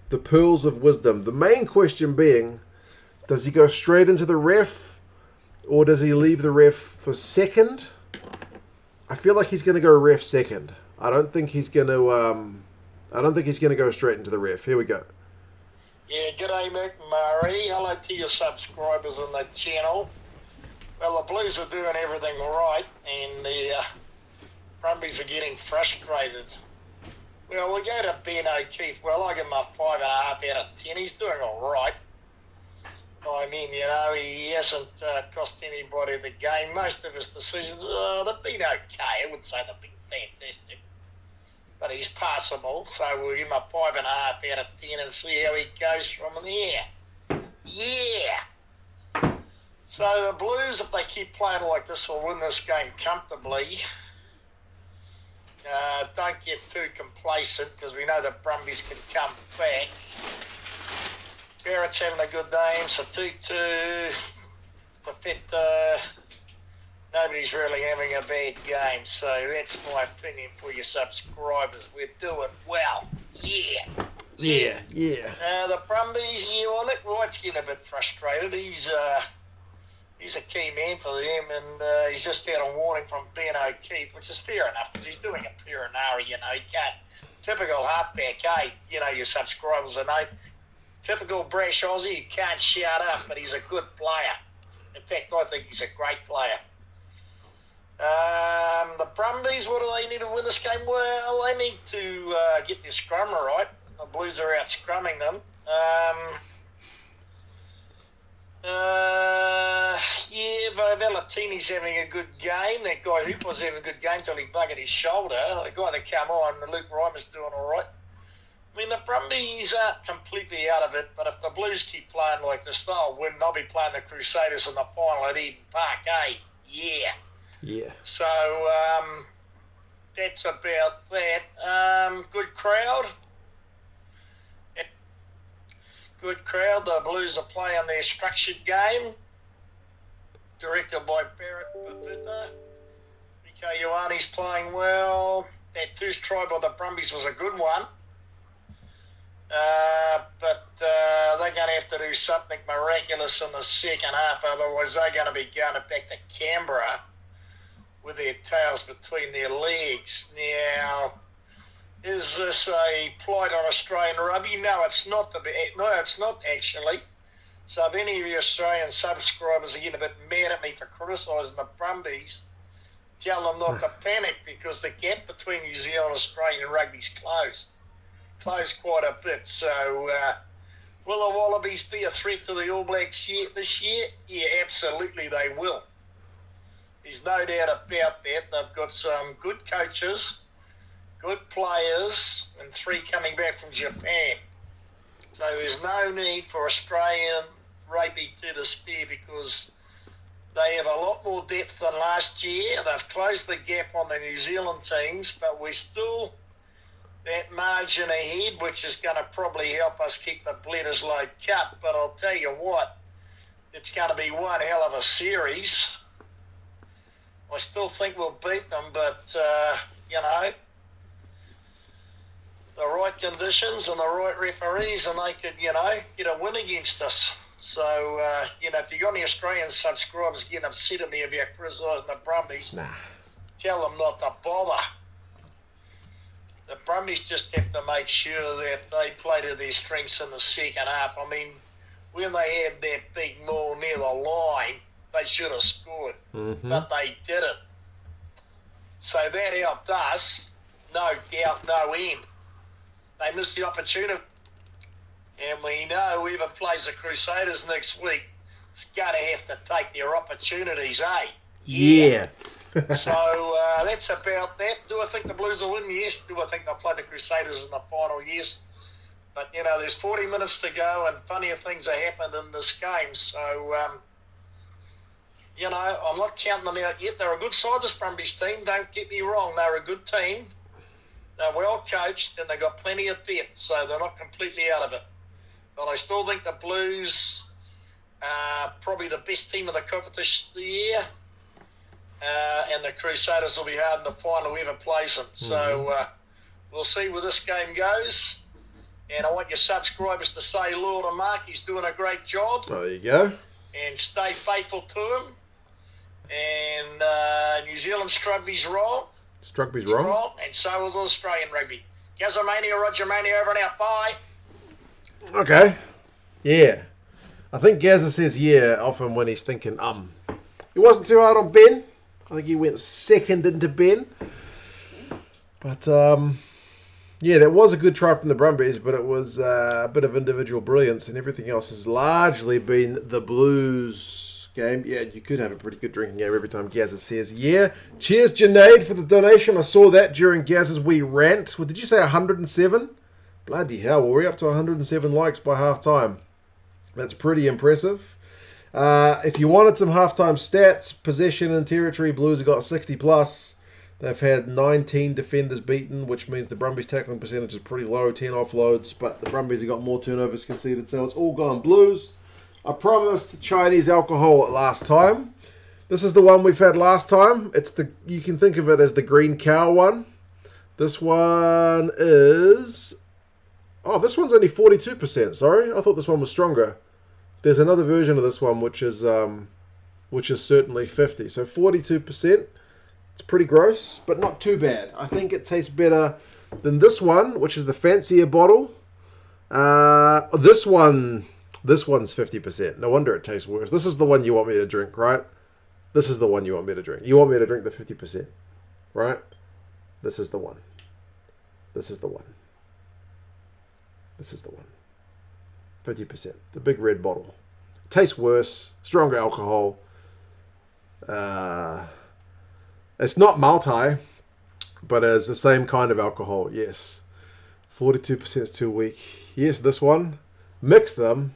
the pearls of wisdom. The main question being, does he go straight into the ref? Or does he leave the ref for second? I feel like he's going to go ref second. I don't think he's going to go straight into the ref. Here we go. Yeah, g'day Mick Murray. Hello to your subscribers on the channel. Well, the Blues are doing everything right, and the Brumbies are getting frustrated. Well, we go to Ben O'Keefe. Well, I give him a 5.5 out of 10. He's doing all right. I mean, he hasn't cost anybody the game. Most of his decisions, they've been okay. I wouldn't say they've been fantastic, but he's passable. So we'll give him a 5.5 out of 10 and see how he goes from there. Yeah. So the Blues, if they keep playing like this, will win this game comfortably. Don't get too complacent because we know the Brumbies can come back. Barrett's having a good game, so 2-2. Perfetta, nobody's really having a bad game, so that's my opinion for your subscribers. We're doing well. Yeah. The Brumbies, well, Nick Wright's getting a bit frustrated. He's a key man for them, and he's just had a warning from Ben O'Keefe, which is fair enough because he's doing a Perenara, He can't. Typical halfback, your subscribers will know. Typical brash Aussie, you can't shout up, but he's a good player. In fact, I think he's a great player. The Brumbies, what do they need to win this game? Well, they need to get their scrummer right. The Blues are out scrumming them. Valentini's having a good game. That guy Hoop was having a good game till he buggered his shoulder. The guy that come on, Luke Reimer's doing all right. I mean, the Brumbies aren't completely out of it, but if the Blues keep playing like this, they'll win. They'll be playing the Crusaders in the final at Eden Park, eh? Yeah. So, that's about that. Good crowd. Good crowd. The Blues are playing their structured game. Directed by Barrett Perfetta. Miko Ioane's playing well. That first try by the Brumbies was a good one. But they're going to have to do something miraculous in the second half, otherwise they're going to be going back to Canberra with their tails between their legs. Now, is this a plight on Australian rugby? No, it's not. No, it's not actually. So if any of your Australian subscribers are getting a bit mad at me for criticising the Brumbies, tell them not to panic because the gap between New Zealand and Australian rugby's closed quite a bit. So will the Wallabies be a threat to the All Blacks this year? Yeah, absolutely they will. There's no doubt about that. They've got some good coaches, good players, and 3 coming back from Japan. So there's no need for Australian rugby to despair because they have a lot more depth than last year. They've closed the gap on the New Zealand teams, but we're still that margin ahead, which is going to probably help us keep the Bledisloe Cup. But I'll tell you what, it's going to be one hell of a series. I still think we'll beat them, but, the right conditions and the right referees, and they could, get a win against us. So, if you've got any Australian subscribers getting upset at me about criticising the Brumbies, tell them not to bother. The Brumbies just have to make sure that they play to their strengths in the second half. I mean, when they had that big maul near the line, they should have scored, but they didn't. So that helped us, no doubt, no end. They missed the opportunity. And we know whoever plays the Crusaders next week is going to have to take their opportunities, eh? Yeah. So that's about that. Do I think the Blues will win? Yes. Do I think they'll play the Crusaders in the final? Yes. But, there's 40 minutes to go and funnier things have happened in this game. So, I'm not counting them out yet. They're a good side, this Brumbies team. Don't get me wrong. They're a good team. They're well coached and they've got plenty of depth, so they're not completely out of it. But I still think the Blues are probably the best team of the competition of the year. And the Crusaders will be hard in the final, whoever plays them. So we'll see where this game goes. And I want your subscribers to say Lord and Mark, he's doing a great job. There you go. And stay faithful to him. And New Zealand Rugby's wrong. Rugby's wrong. And so is Australian rugby. Gazamania, Roger Mania, over and out. Bye. Okay. Yeah. I think Gazza says yeah often when he's thinking, He wasn't too hard on Ben. I think he went second into Ben. But, Yeah, that was a good try from the Brumbies, but it was a bit of individual brilliance, and everything else has largely been the Blues game. Yeah, you could have a pretty good drinking game every time Gazza says yeah. Cheers, Junaid, for the donation. I saw that during Gazza's wee rant. What did you say, 107? Bloody hell, we're up to 107 likes by halftime. That's pretty impressive. If you wanted some halftime stats, possession and territory, Blues have got 60 plus. They've had 19 defenders beaten, which means the Brumbies' tackling percentage is pretty low, 10 offloads, but the Brumbies have got more turnovers conceded, so it's all gone Blues. I promised Chinese alcohol last time. This is the one we've had last time. You can think of it as the green cow one. This one is... Oh, this one's only 42%. Sorry, I thought this one was stronger. There's another version of this one which is certainly 50. So 42%. It's pretty gross, but not too bad. I think it tastes better than this one, which is the fancier bottle. This one's 50%. No wonder it tastes worse. This is the one you want me to drink, right? This is the one you want me to drink. You want me to drink the 50%, right? This is the one. This is the one. This is the one. 50%. The big red bottle. Tastes worse. Stronger alcohol. It's not multi, but it's the same kind of alcohol, yes. 42% is too weak. Yes, this one. Mix them.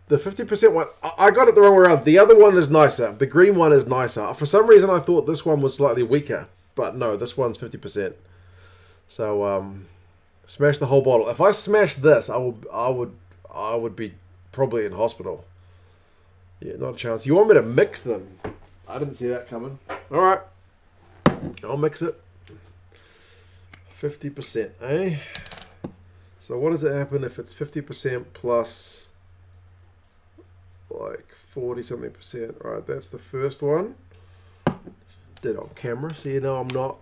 The 50% one, I got it the wrong way around. The other one is nicer. The green one is nicer. For some reason, I thought this one was slightly weaker. But no, this one's 50%. So, smash the whole bottle. If I smash this, I would be probably in hospital. Yeah, not a chance. You want me to mix them? I didn't see that coming. All right. I'll mix it. 50%, eh? So what does it happen if it's 50% plus like 40-something percent? All right, that's the first one. Did it on camera, so you know I'm not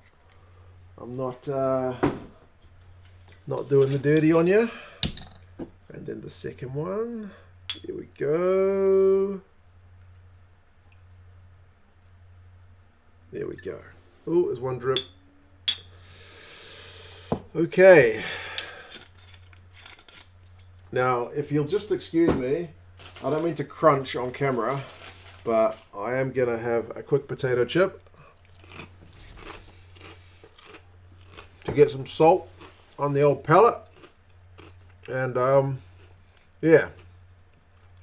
doing the dirty on you. And then the second one. Here we go. There we go. Oh, there's one drip. Okay. Now, if you'll just excuse me, I don't mean to crunch on camera, but I am going to have a quick potato chip to get some salt on the old palate. And, yeah.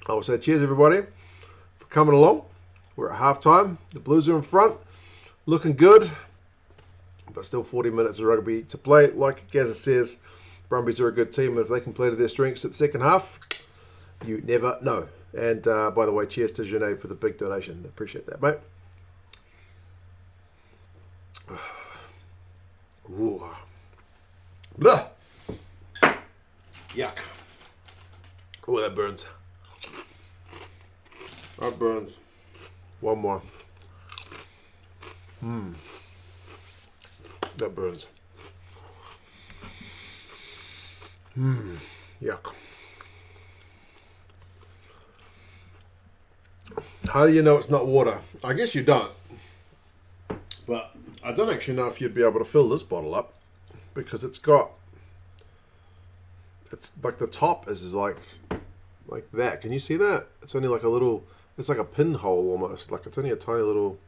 I will say cheers, everybody, for coming along. We're at halftime. The Blues are in front. Looking good, but still 40 minutes of rugby to play. Like Gazza says, Brumbies are a good team, and if they can play to their strengths at the second half, you never know. And by the way, cheers to Junaid for the big donation. Appreciate that, mate. Ooh. Blah. Yuck. Oh, that burns. That burns. One more. That burns. Yuck. How do you know it's not water? I guess you don't. But I don't actually know if you'd be able to fill this bottle up because it's like the top is like that. Can you see that? It's only like a little, it's like a pinhole almost. Like it's only a tiny little.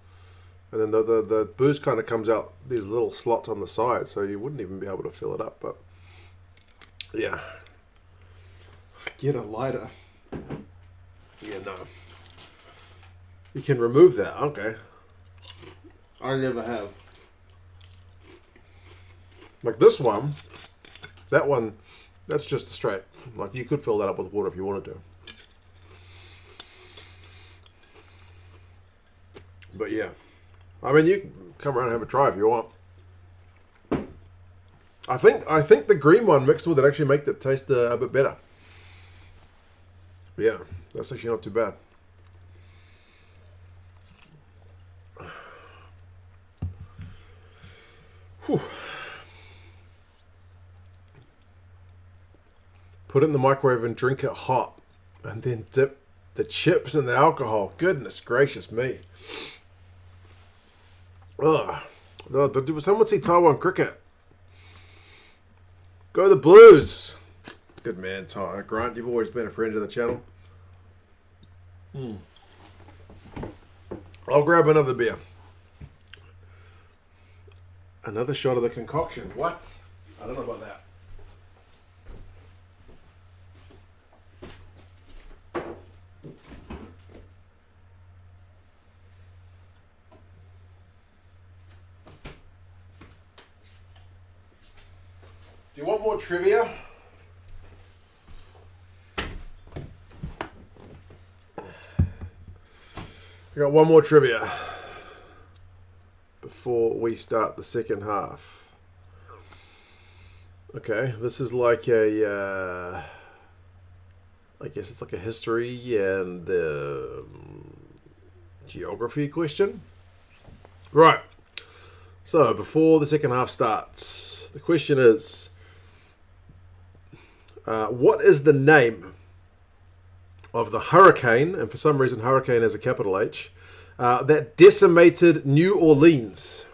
And then the booze kind of comes out these little slots on the side, so you wouldn't even be able to fill it up. But yeah, get a lighter. Yeah, no, you can remove that. Okay, I never have. Like this one, that one, that's just straight. Like you could fill that up with water if you wanted to. But yeah. I mean, you can come around and have a try if you want. I think the green one mixed with it actually make it taste a bit better. Yeah, that's actually not too bad. Whew. Put it in the microwave and drink it hot. And then dip the chips in the alcohol. Goodness gracious me. Ugh. Did someone see Taiwan cricket? Go the Blues. Good man, Ty. Grant, you've always been a friend of the channel. I'll grab another beer. Another shot of the concoction. What? I don't know about that. Do you want more trivia? I got one more trivia before we start the second half. Okay, this is like a, I guess it's like a history and geography question. Right. So before the second half starts, the question is, what is the name of the hurricane, and for some reason hurricane has a capital H, that decimated New Orleans?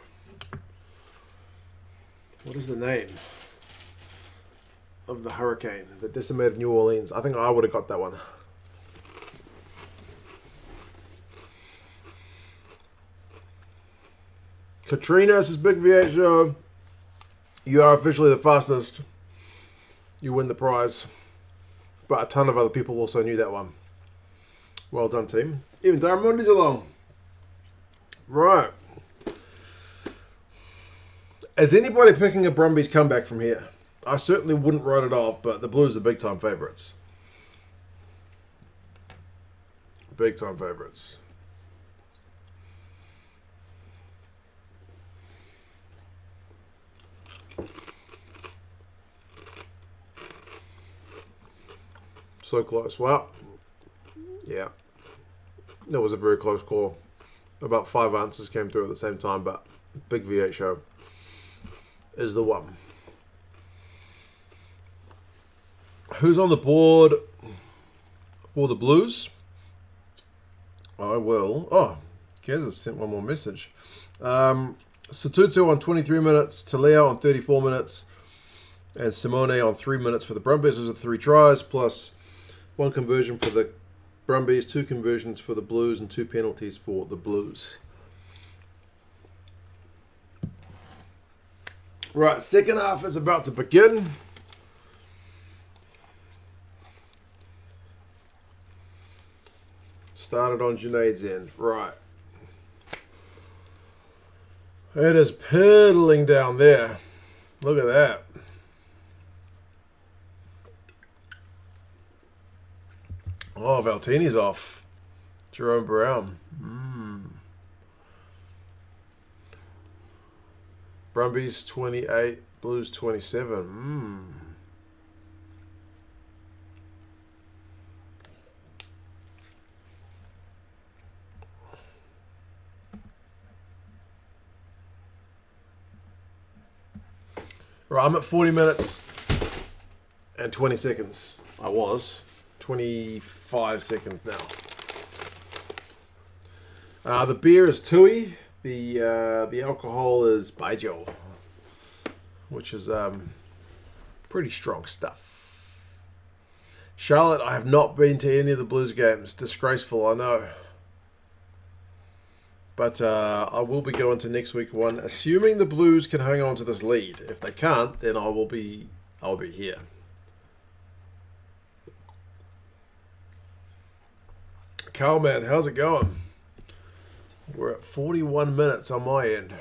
What is the name of the hurricane that decimated New Orleans? I think I would have got that one. Katrina says, Big V8 Show, you are officially the fastest. You win the prize. But a ton of other people also knew that one. Well done, team. Even Diamondi's along. Right. Is anybody picking a Brumbies comeback from here? I certainly wouldn't write it off, but the Blues are big-time favourites. Big-time favourites. So close. Well, yeah. That was a very close call. About 5 answers came through at the same time, but Big V8 Show is the one. Who's on the board for the Blues? I will. Oh, Kez has sent one more message. Satutu on 23 minutes, Taleo on 34 minutes, and Simone on 3 minutes for the Brumbies. Those are 3 tries, plus 1 conversion for the Brumbies, 2 conversions for the Blues, and 2 penalties for the Blues. Right, second half is about to begin. Started on Junaid's end. Right. It is piddling down there. Look at that. Oh, Valtini's off. Jerome Brown. Brumbies 28, Blues 27. Right, I'm at 40 minutes and 20 seconds. I was. 25 seconds now. The beer is Tui. The alcohol is Baijiu, which is pretty strong stuff. Charlotte, I have not been to any of the Blues games. Disgraceful, I know. But I will be going to next week one, assuming the Blues can hang on to this lead. If they can't, then I'll be here. Carl, man, how's it going? We're at 41 minutes on my end.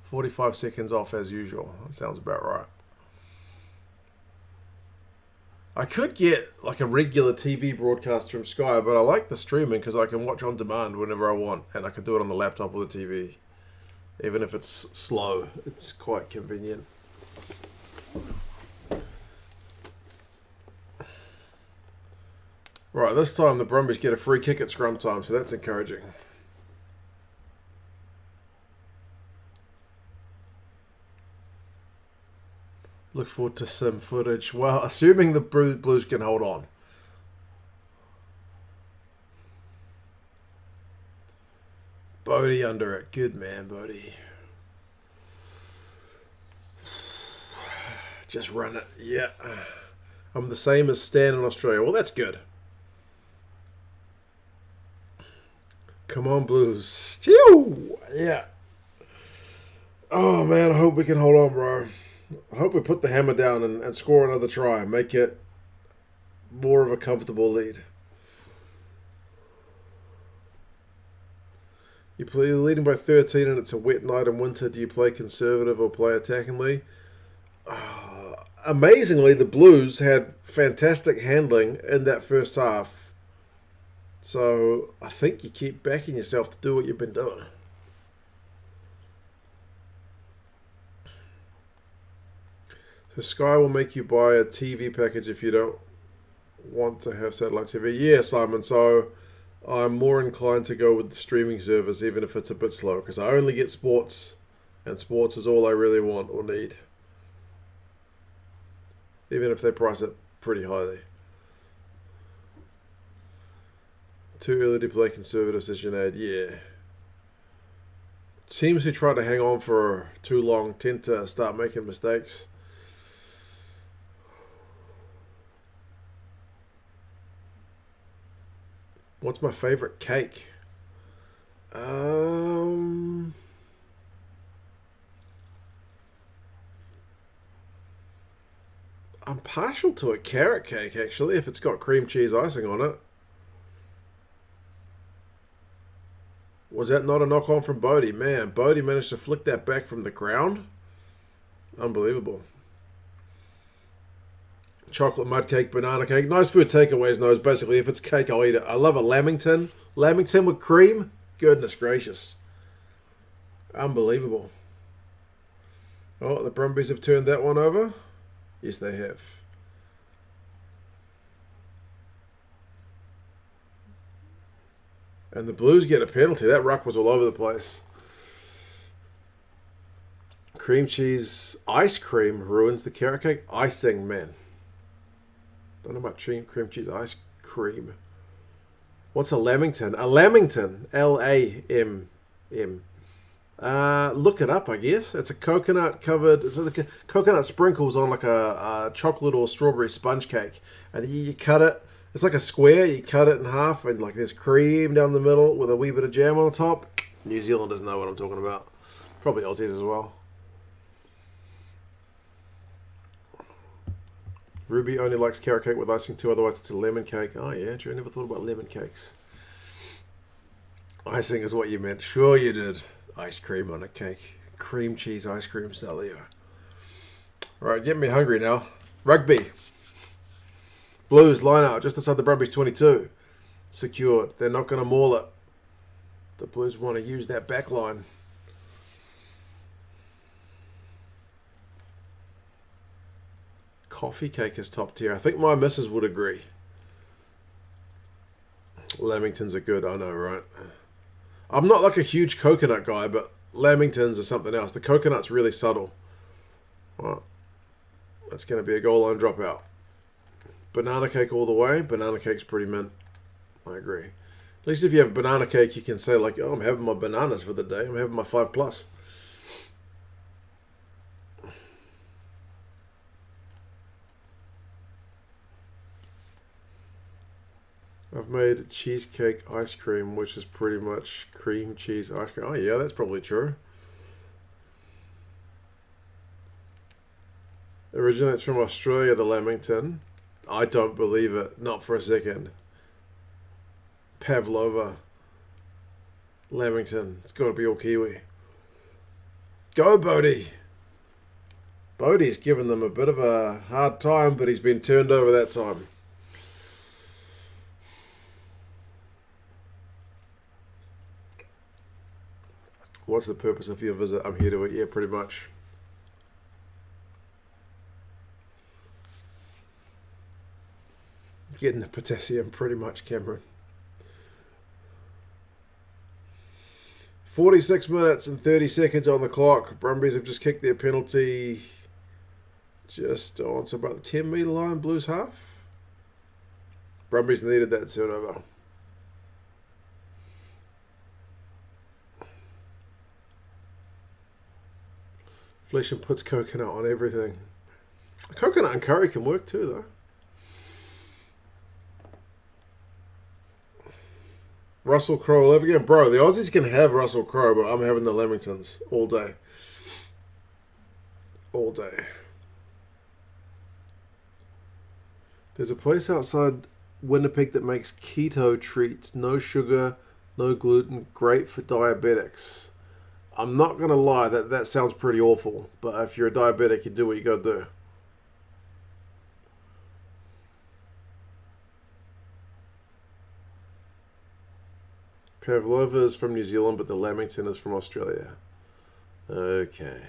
45 seconds off as usual. That sounds about right. I could get like a regular TV broadcast from Sky, but I like the streaming because I can watch on demand whenever I want, and I can do it on the laptop or the TV. Even if it's slow, it's quite convenient. Right, this time the Brumbies get a free kick at scrum time, so that's encouraging. Look forward to some footage. Well, assuming the Blues can hold on. Bodie under it. Good man, Bodie. Just run it. Yeah. I'm the same as Stan in Australia. Well, that's good. Come on, Blues. Chew! Yeah. Oh, man, I hope we can hold on, bro. I hope we put the hammer down and score another try. Make it more of a comfortable lead. You play leading by 13 and it's a wet night in winter. Do you play conservative or play attackingly? Amazingly, the Blues had fantastic handling in that first half. So I think you keep backing yourself to do what you've been doing. So Sky will make you buy a TV package if you don't want to have satellite TV. Yeah, Simon. So I'm more inclined to go with the streaming service, even if it's a bit slow, because I only get sports, and sports is all I really want or need. Even if they price it pretty highly. Too early to play conservative, says Sinead. Yeah. Teams who try to hang on for too long tend to start making mistakes. What's my favorite cake? I'm partial to a carrot cake, actually, if it's got cream cheese icing on it. Was that not a knock-on from Bodie? Man, Bodie managed to flick that back from the ground. Unbelievable. Chocolate mud cake, banana cake. Nice food takeaways, knows basically if it's cake, I'll eat it. I love a lamington. Lamington with cream? Goodness gracious. Unbelievable. Oh, the Brumbies have turned that one over. Yes, they have. And the Blues get a penalty. That ruck was all over the place. Cream cheese ice cream ruins the carrot cake. Icing, man. Don't know about cream cheese ice cream. What's a lamington? A lamington. Lamm. Look it up, I guess. It's a coconut covered. It's like coconut sprinkles on like a chocolate or strawberry sponge cake, and you cut it. It's like a square. You cut it in half, and like there's cream down the middle with a wee bit of jam on the top. New Zealanders know what I'm talking about. Probably Aussies as well. Ruby only likes carrot cake with icing too, otherwise it's a lemon cake. Oh yeah, true. I never thought about lemon cakes. Icing is what you meant. Sure you did. Ice cream on a cake. Cream cheese ice cream style. Alright, getting me hungry now. Rugby. Blues line out just outside the Brumbies 22. Secured. They're not going to maul it. The Blues want to use that back line. Coffee cake is top tier. I think my missus would agree. Lamingtons are good, I know, right? I'm not like a huge coconut guy, but lamingtons are something else. The coconut's really subtle. Right. That's going to be a goal line dropout. Banana cake all the way. Banana cake's pretty mint. I agree. At least if you have banana cake, you can say like, oh, I'm having my bananas for the day. I'm having my 5+. I've made cheesecake ice cream, which is pretty much cream cheese ice cream. Oh, yeah, that's probably true. Originates from Australia, the lamington. I don't believe it. Not for a second. Pavlova. Lamington. It's got to be all Kiwi. Go, Bodie. Bodie's given them a bit of a hard time, but he's been turned over that time. What's the purpose of your visit? I'm here to eat. Yeah, pretty much. Getting the potassium, pretty much, Cameron. 46 minutes and 30 seconds on the clock. Brumbies have just kicked their penalty just on to about the 10-metre line, Blues half. Brumbies needed that turnover. Flesh and puts coconut on everything. Coconut and curry can work too, though. Russell Crowe live again. Bro, the Aussies can have Russell Crowe, but I'm having the Lamingtons all day. All day. There's a place outside Winnipeg that makes keto treats. No sugar, no gluten. Great for diabetics. I'm not going to lie, that sounds pretty awful. But if you're a diabetic, you do what you got to do. Pavlova is from New Zealand, but the Lamington is from Australia. Okay.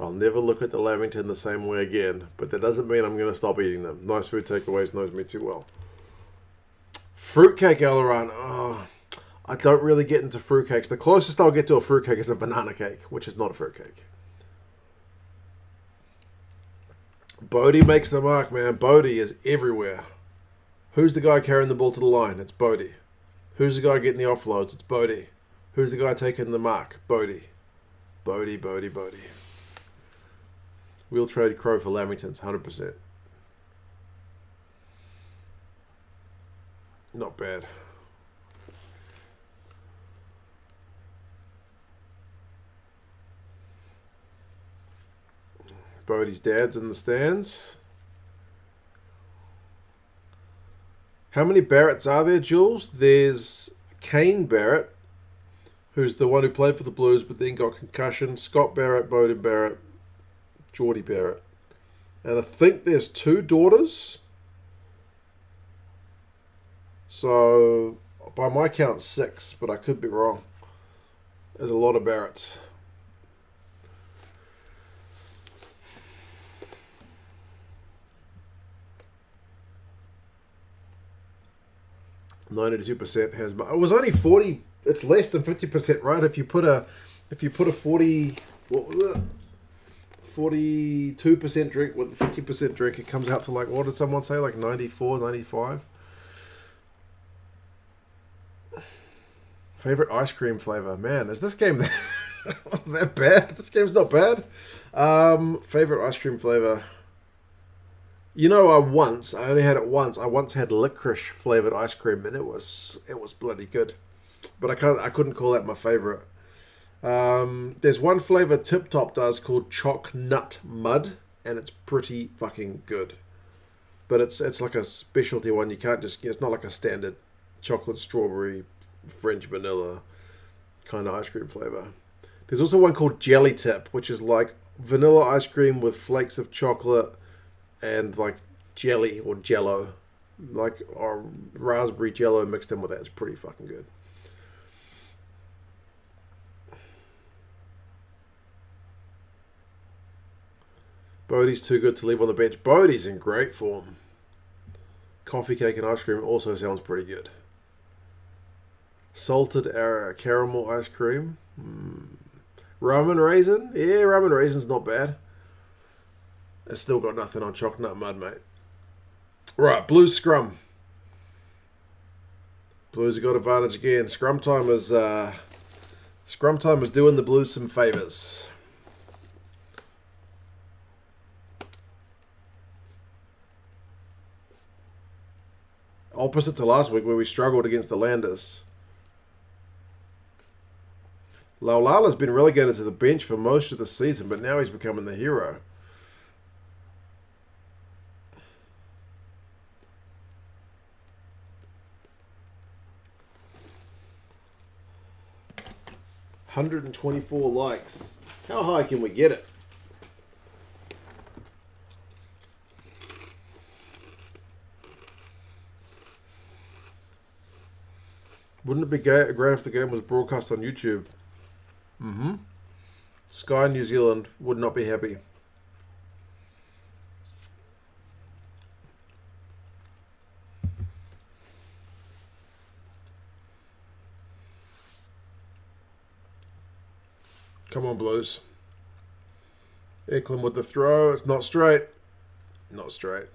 I'll never look at the Lamington the same way again, but that doesn't mean I'm going to stop eating them. Nice Food Takeaways knows me too well. Fruitcake, Aileron. Oh, I don't really get into fruitcakes. The closest I'll get to a fruitcake is a banana cake, which is not a fruitcake. Bodie makes the mark, man. Bodie is everywhere. Who's the guy carrying the ball to the line? It's Bodie. Who's the guy getting the offloads? It's Bodie. Who's the guy taking the mark? Bodie. Bodie, Bodie, Bodie. We'll trade Crow for Lamingtons, 100%. Not bad. Bodie's dad's in the stands. How many Barretts are there, Jules? There's Kane Barrett, who's the one who played for the Blues but then got concussion. Scott Barrett, Bowden Barrett, Geordie Barrett. And I think there's 2 daughters. So, by my count, 6, but I could be wrong. There's a lot of Barretts. %, has. It was only 40. It's less than 50%, right? If you put a 40, what was it? 42% drink with 50% drink, it comes out to like, what did someone say? Like 94, 95. Favorite ice cream flavor, man. Is this game that bad? This game's not bad. Favorite ice cream flavor. You know, I only had it once. I once had licorice flavored ice cream, and it was bloody good. But I couldn't call that my favorite. There's one flavor Tip Top does called Choc Nut Mud, and it's pretty fucking good. But it's like a specialty one. You can't just get. It's not like a standard chocolate, strawberry, French vanilla kind of ice cream flavor. There's also one called Jelly Tip, which is like vanilla ice cream with flakes of chocolate and like jelly or jello, like or raspberry jello mixed in with that. It's pretty fucking good. Bodie's too good to leave on the bench. Bodie's in great form. Coffee cake and ice cream also sounds pretty good. Salted caramel ice cream. Rum and raisin? Yeah, rum and raisin's not bad. It's still got nothing on chocolate mud, mate. Right, Blues scrum. Blues have got advantage again. Scrum time is doing the Blues some favours. Opposite to last week where we struggled against the Landers. Laulala's been relegated to the bench for most of the season, but now he's becoming the hero. $124 likes. How high can we get it? Wouldn't it be great if the game was broadcast on YouTube? Sky New Zealand would not be happy. Come on, Blues. Eklund with the throw. It's not straight. Not straight.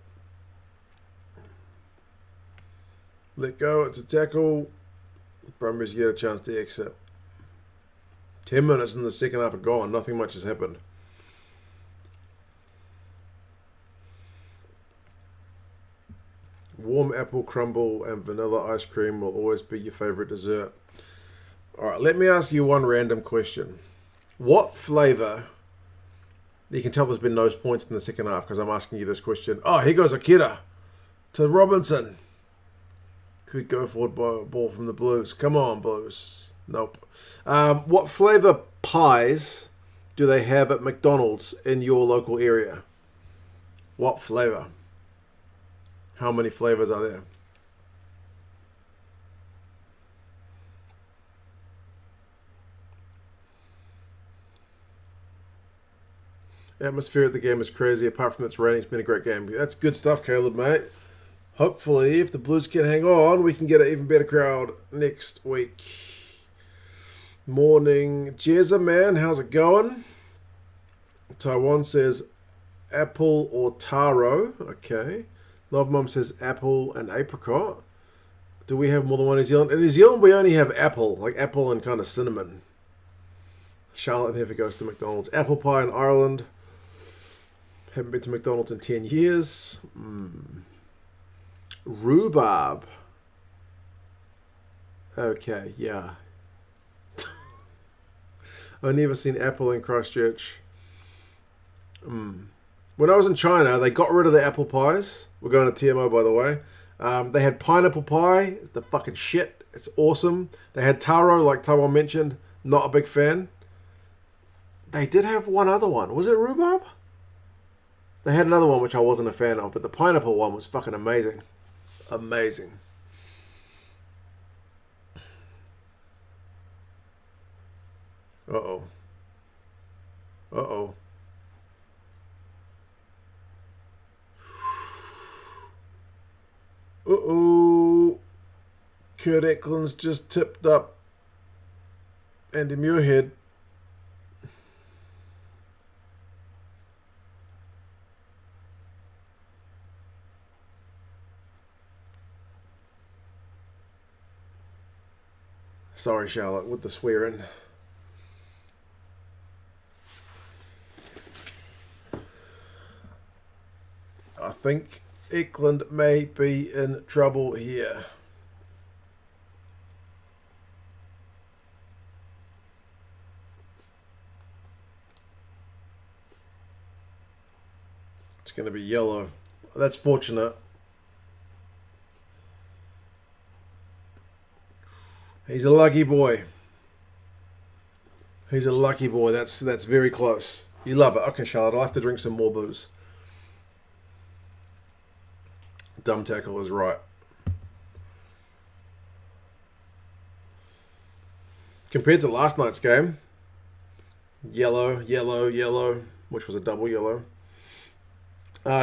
Let go. It's a tackle. Brumbies get a chance to exit. 10 minutes in the second half are gone. Nothing much has happened. Warm apple crumble and vanilla ice cream will always be your favorite dessert. Alright, let me ask you one random question. What flavor... You can tell there's been no points in the second half because I'm asking you this question. Oh, here goes Akira to Robinson. Could go forward by a ball from the Blues. Come on, Blues. Nope. What flavor pies do they have at McDonald's in your local area? What flavor? How many flavors are there? Atmosphere at the game is crazy. Apart from its rating, it's been a great game. That's good stuff, Caleb, mate. Hopefully, if the Blues can hang on, we can get an even better crowd next week. Morning. Jezza, man. How's it going? Taiwan says apple or taro. Okay. Love Mum says apple and apricot. Do we have more than one in New Zealand? In New Zealand, we only have apple. Like apple and kind of cinnamon. Charlotte never goes to McDonald's. Apple pie in Ireland. Haven't been to McDonald's in 10 years. Rhubarb. Okay, yeah. I've never seen apple in Christchurch. When I was in China, they got rid of the apple pies. We're going to TMO, by the way. They had pineapple pie. The fucking shit. It's awesome. They had taro, like Taiwan mentioned. Not a big fan. They did have one other one. Was it rhubarb? They had another one which I wasn't a fan of, but the pineapple one was fucking amazing. Amazing. Uh-oh. Uh-oh. Uh-oh. Kurt Eklund's just tipped up Andy Muirhead. Sorry, Charlotte, with the swearing. I think Eklund may be in trouble here. It's going to be yellow. That's fortunate. He's a lucky boy. He's a lucky boy. That's very close. You love it. Okay, Charlotte, I'll have to drink some more booze. Dumb tackle is right. Compared to last night's game, yellow, yellow, yellow, which was a double yellow.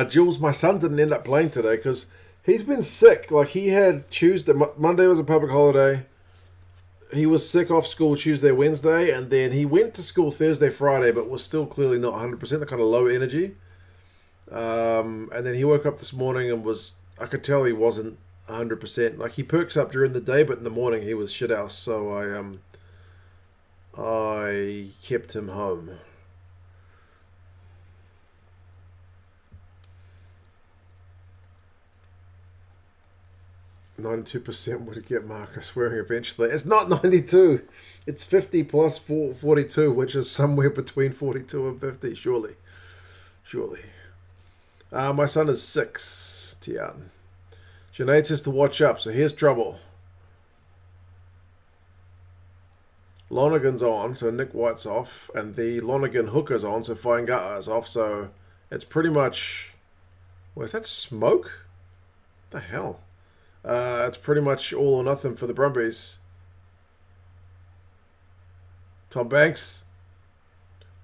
Jules, my son didn't end up playing today because he's been sick. Like, he had Tuesday, Monday was a public holiday. He was sick off school Tuesday, Wednesday, and then he went to school Thursday, Friday, but was still clearly not 100%, the kind of low energy. And then he woke up this morning and I could tell he wasn't 100%. Like, he perks up during the day, but in the morning he was shithouse, so I kept him home. %, would get Marcus wearing eventually. It's not 92. It's 50 plus 42, which is somewhere between 42 and 50, surely. My son is 6, Tian. Sinead says to watch up, so here's trouble. Lonergan's on, so Nick White's off, and the Lonergan hooker's on, so Fainga'a's off, so it's pretty much... is that smoke? What the hell? It's pretty much all or nothing for the Brumbies. Tom Banks.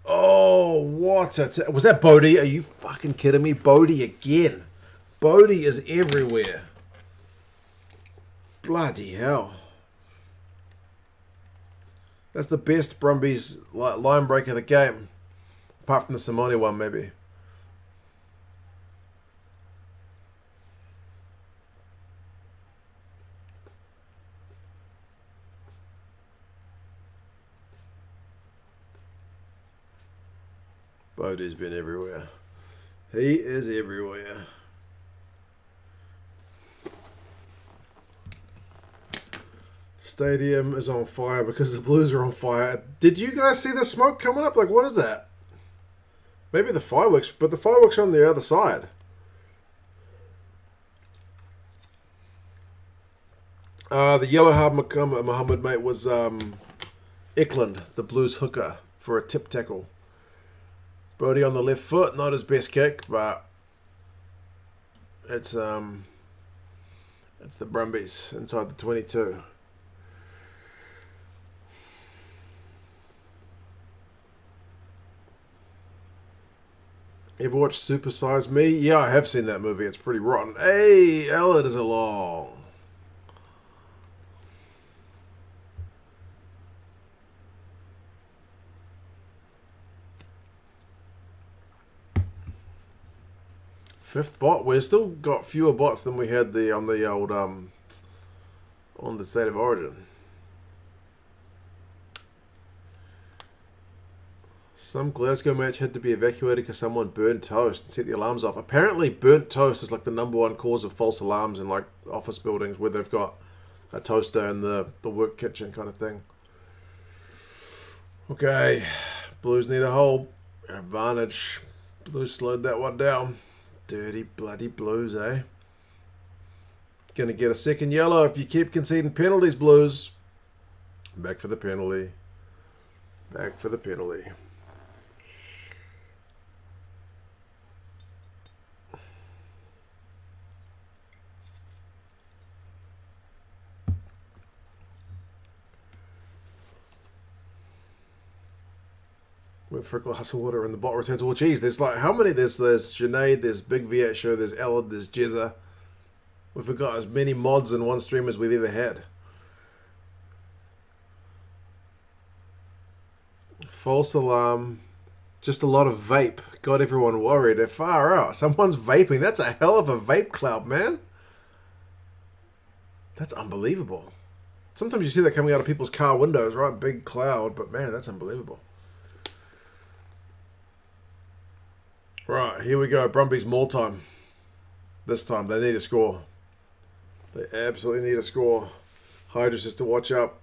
Oh, what a... was that Bodie? Are you fucking kidding me? Bodie again. Bodie is everywhere. Bloody hell. That's the best Brumbies line break of the game. Apart from the Simone one, maybe. Bodie's been everywhere. He is everywhere. Stadium is on fire because the Blues are on fire. Did you guys see the smoke coming up? Like, what is that? Maybe the fireworks, but the fireworks are on the other side. The yellow hard Muhammad, mate, was Eklund, the Blues hooker, for a tip tackle. Brody on the left foot, not his best kick, but it's the Brumbies inside the 22. Ever watched Super Size Me? Yeah, I have seen that movie. It's pretty rotten. Hey, Ella is along. Fifth bot. We've still got fewer bots than we had on the old on the State of Origin. Some Glasgow match had to be evacuated because someone burned toast and set the alarms off. Apparently, burnt toast is like the #1 cause of false alarms in like office buildings where they've got a toaster in the work kitchen kind of thing. Okay, Blues need a hold. Advantage. Blues slowed that one down. Dirty bloody Blues, eh? Gonna get a second yellow if you keep conceding penalties, Blues. Back for the penalty. Back for the penalty. Went for a glass of water and the bot returns. Well, geez, there's like, how many? There's Sinead, there's Big V8 Show, there's Ellen, there's Jezza. We've got as many mods in one stream as we've ever had. False alarm. Just a lot of vape. Got everyone worried. They're far out. Someone's vaping. That's a hell of a vape cloud, man. That's unbelievable. Sometimes you see that coming out of people's car windows, right? Big cloud, but man, that's unbelievable. Right, here we go. Brumbies maul time. This time, they need a score. They absolutely need a score. Hydras has to watch up.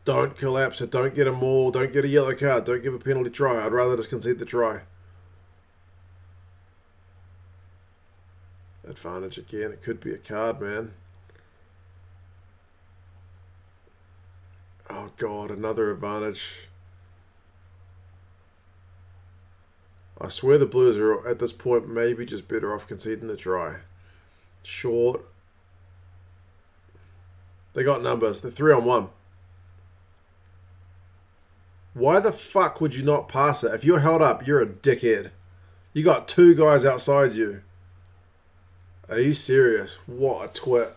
Don't collapse it. Don't get a maul. Don't get a yellow card. Don't give a penalty try. I'd rather just concede the try. Advantage again. It could be a card, man. Oh, God. Another advantage. I swear the Blues are, at this point, maybe just better off conceding the try. Short. They got numbers. They're 3-on-1. Why the fuck would you not pass it? If you're held up, you're a dickhead. You got two guys outside you. Are you serious? What a twit.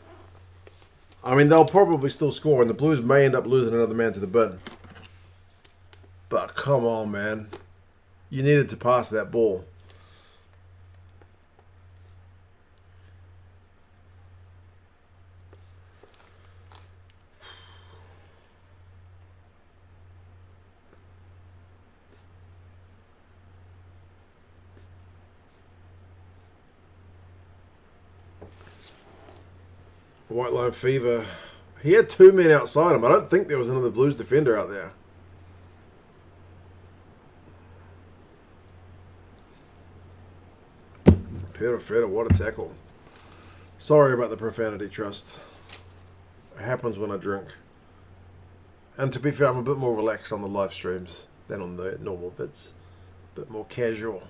I mean, they'll probably still score, and the Blues may end up losing another man to the bin. But come on, man. You needed to pass that ball. White Line Fever. He had two men outside him. I don't think there was another Blues defender out there. Feta, what a tackle. Sorry about the profanity, Trust. It happens when I drink. And to be fair, I'm a bit more relaxed on the live streams than on the normal vids. A bit more casual.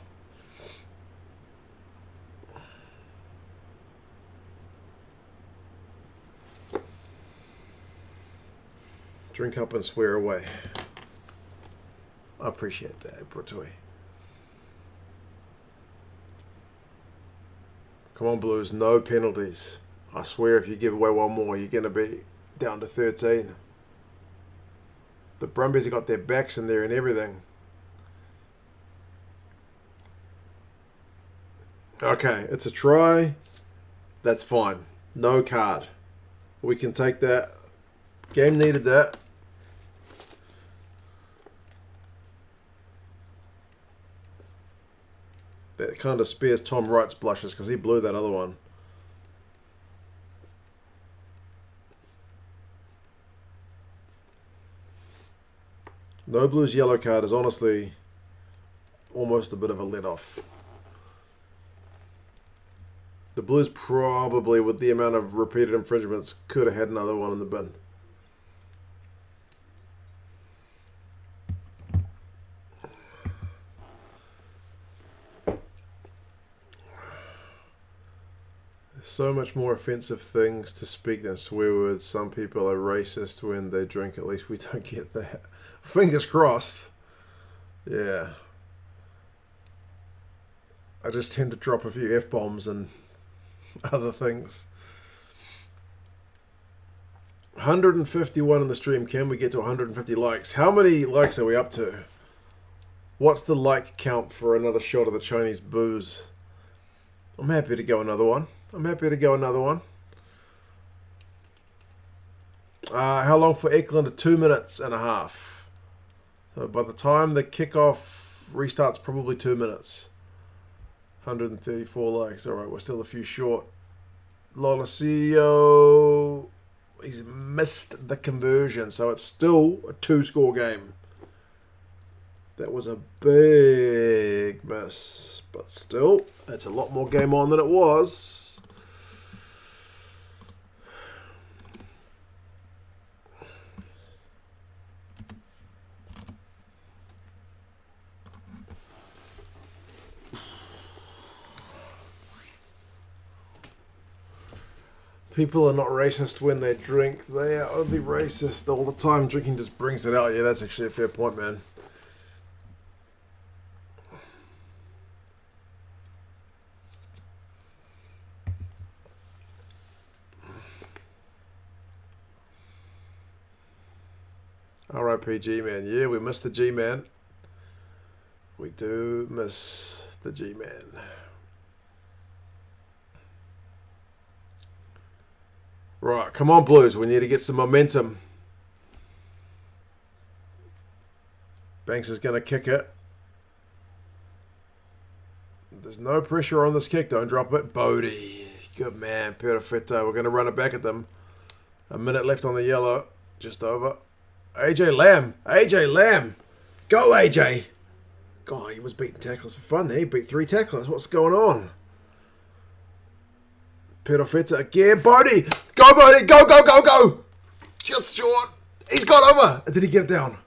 Drink up and swear away. I appreciate that, Bratoy. Come on, Blues, no penalties. I swear if you give away one more, you're going to be down to 13. The Brumbies have got their backs in there and everything. Okay, it's a try. That's fine. No card. We can take that. Game needed that. That kind of spares Tom Wright's blushes because he blew that other one. No Blues yellow card is honestly almost a bit of a let-off. The Blues probably, with the amount of repeated infringements, could have had another one in the bin. So much more offensive things to speak than swear words. Some people are racist when they drink. At least we don't get that. Fingers crossed. Yeah. I just tend to drop a few F-bombs and other things. 151 in the stream. Can we get to 150 likes? How many likes are we up to? What's the like count for another shot of the Chinese booze? I'm happy to go another one. How long for Eklund? 2 minutes and a half. So by the time the kickoff restarts, probably 2 minutes. 134 likes. All right, we're still a few short. Lolosio, he's missed the conversion, so it's still a 2-score game. That was a big miss, but still, it's a lot more game on than it was. People are not racist when they drink. They are only racist all the time. Drinking just brings it out. Yeah, that's actually a fair point, man. R.I.P. G-Man. Yeah, we miss the G-Man. We do miss the G-Man. Right, come on, Blues. We need to get some momentum. Banks is going to kick it. There's no pressure on this kick. Don't drop it. Bodie. Good man. Perfetto. We're going to run it back at them. A minute left on the yellow. Just over. AJ Lamb. AJ Lamb. Go, AJ. God, he was beating tackles for fun there. He beat 3 tacklers. What's going on? Perfetto again. Bodie. Go, Bodie. Go, go, go, go. Just short. He's got over. Did he get it down?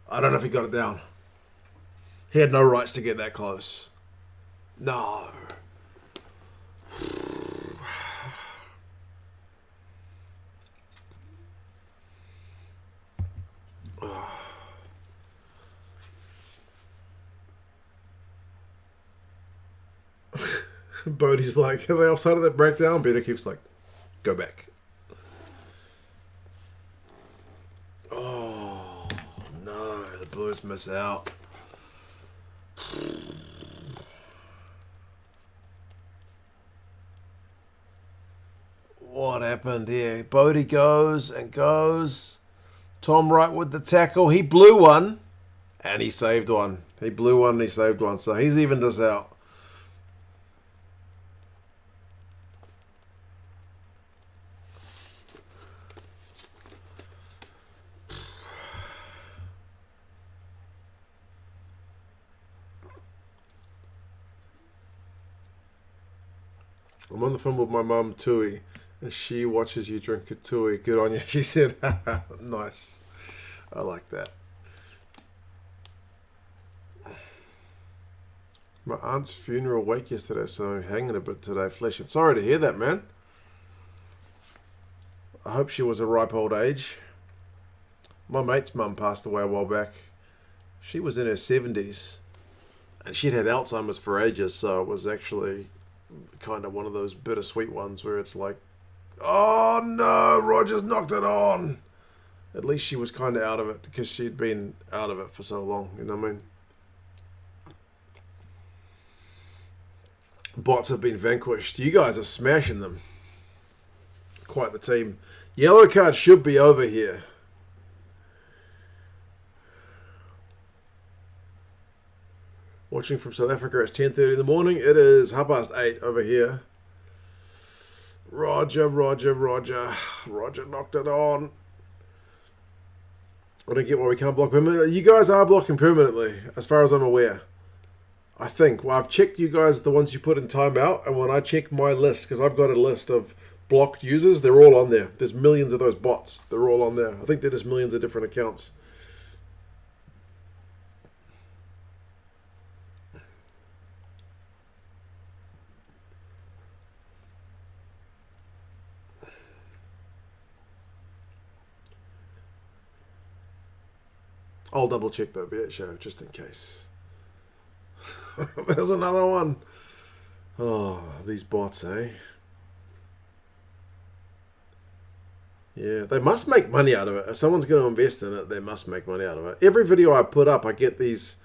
I don't know if he got it down. He had no rights to get that close. No. Bodie's like, are they offside of that breakdown? Peter keeps like, go back. Oh, no. The Blues miss out. What happened here? Bodie goes and goes. Tom Wright with the tackle. He blew one and he saved one. He blew one and he saved one. So he's evened us out. I'm on the phone with my mum, Tui, and she watches you drink a Tui. Good on you. She said, nice. I like that. My aunt's funeral wake yesterday, so I'm hanging a bit today, fleshing. Sorry to hear that, man. I hope she was a ripe old age. My mate's mum passed away a while back. She was in her 70s, and she'd had Alzheimer's for ages, so it was actually kind of one of those bittersweet ones where it's like, oh no, Rogers knocked it on. At least she was kind of out of it because she'd been out of it for so long, you know what I mean? Bots have been vanquished. You guys are smashing them. Quite the team. Yellow card should be over here. Watching from South Africa, it's 10:30 in the morning. It is 8:30 over here. Roger. Roger knocked it on. I don't get why we can't block permanently. You guys are blocking permanently, as far as I'm aware. I think. Well, I've checked you guys, the ones you put in timeout, and when I check my list, because I've got a list of blocked users, they're all on there. There's millions of those bots. They're all on there. I think they're just millions of different accounts. I'll double check though, Viet Show, just in case. There's another one. Oh, these bots, eh? Yeah, they must make money out of it. If someone's going to invest in it, they must make money out of it. Every video I put up, I get these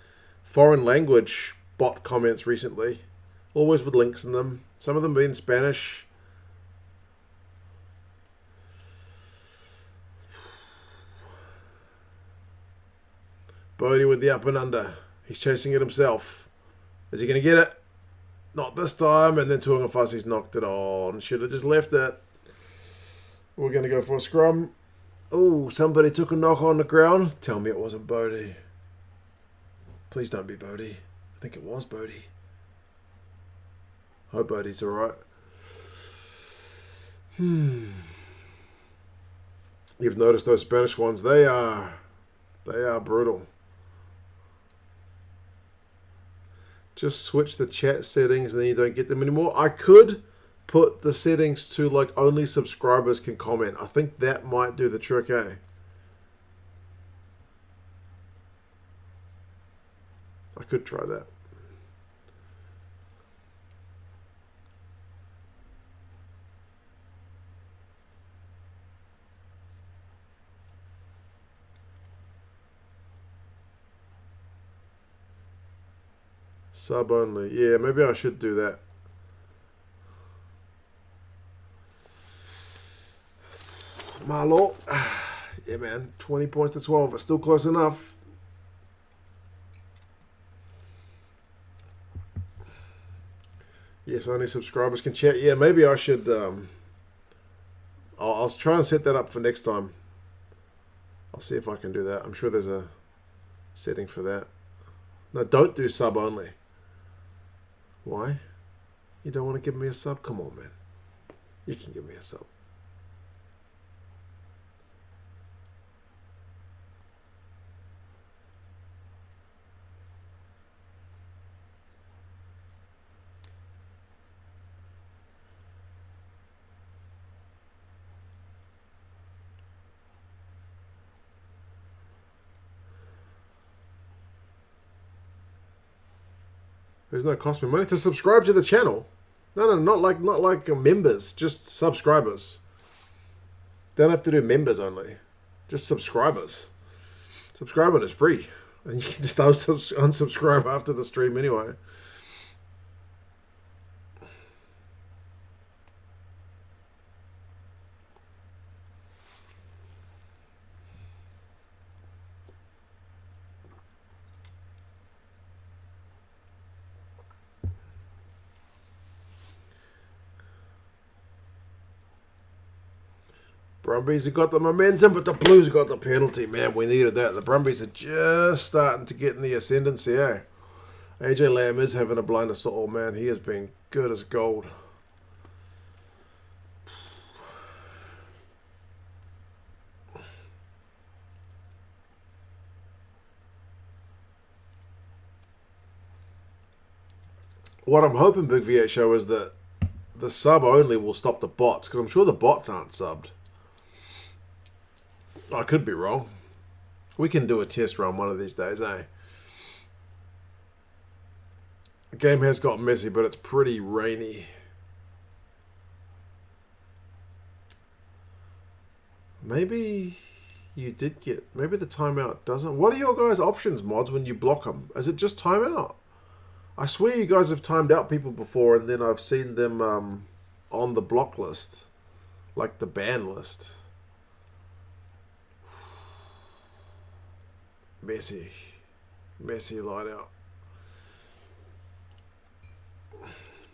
foreign language bot comments recently. Always with links in them. Some of them being Spanish. Bodie with the up and under. He's chasing it himself. Is he going to get it? Not this time. And then Tuangafassi's knocked it on. Should have just left it. We're going to go for a scrum. Oh, somebody took a knock on the ground. Tell me it wasn't Bodie. Please don't be Bodie. I think it was Bodie. Hope Bodie's alright. You've noticed those Spanish ones. They are brutal. Just switch the chat settings and then you don't get them anymore. I could put the settings to like only subscribers can comment. I think that might do the trick, eh? I could try that. Sub only. Yeah, maybe I should do that. Marlo. Yeah, man. 20 points to 12. It's still close enough. Yes, only subscribers can chat. Yeah, maybe I should... I'll try and set that up for next time. I'll see if I can do that. I'm sure there's a setting for that. No, don't do sub only. Why? You don't want to give me a sub? Come on, man. You can give me a sub. There's no cost me money to subscribe to the channel. No, not like members, just subscribers. Don't have to do members only, just subscribers. Subscribing is free, and you can just unsubscribe after the stream anyway. Brumbies have got the momentum, but the Blues got the penalty. Man, we needed that. The Brumbies are just starting to get in the ascendancy, eh? AJ Lamb is having a blinder soul, man. He has been good as gold. What I'm hoping, Big V8 Show, is that the sub only will stop the bots, because I'm sure the bots aren't subbed. I could be wrong. We can do a test run one of these days, eh? The game has got messy, but it's pretty rainy. Maybe you did get... Maybe the timeout doesn't... What are your guys' options, mods, when you block them? Is it just timeout? I swear you guys have timed out people before, and then I've seen them on the block list. Like the ban list. Messy light out.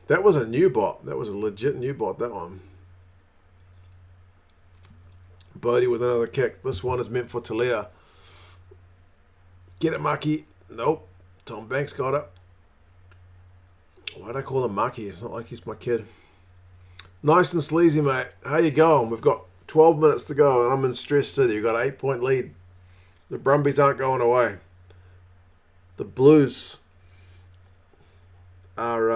That was a new bot. That was a legit new bot, that one. Bodie with another kick. This one is meant for Talia. Get it, Marky. Nope. Tom Banks got it. Why'd I call him Marky? It's not like he's my kid. Nice and sleazy, mate. How you going? We've got 12 minutes to go, and I'm in Stress City. You've got an 8-point lead. The Brumbies aren't going away. The Blues are,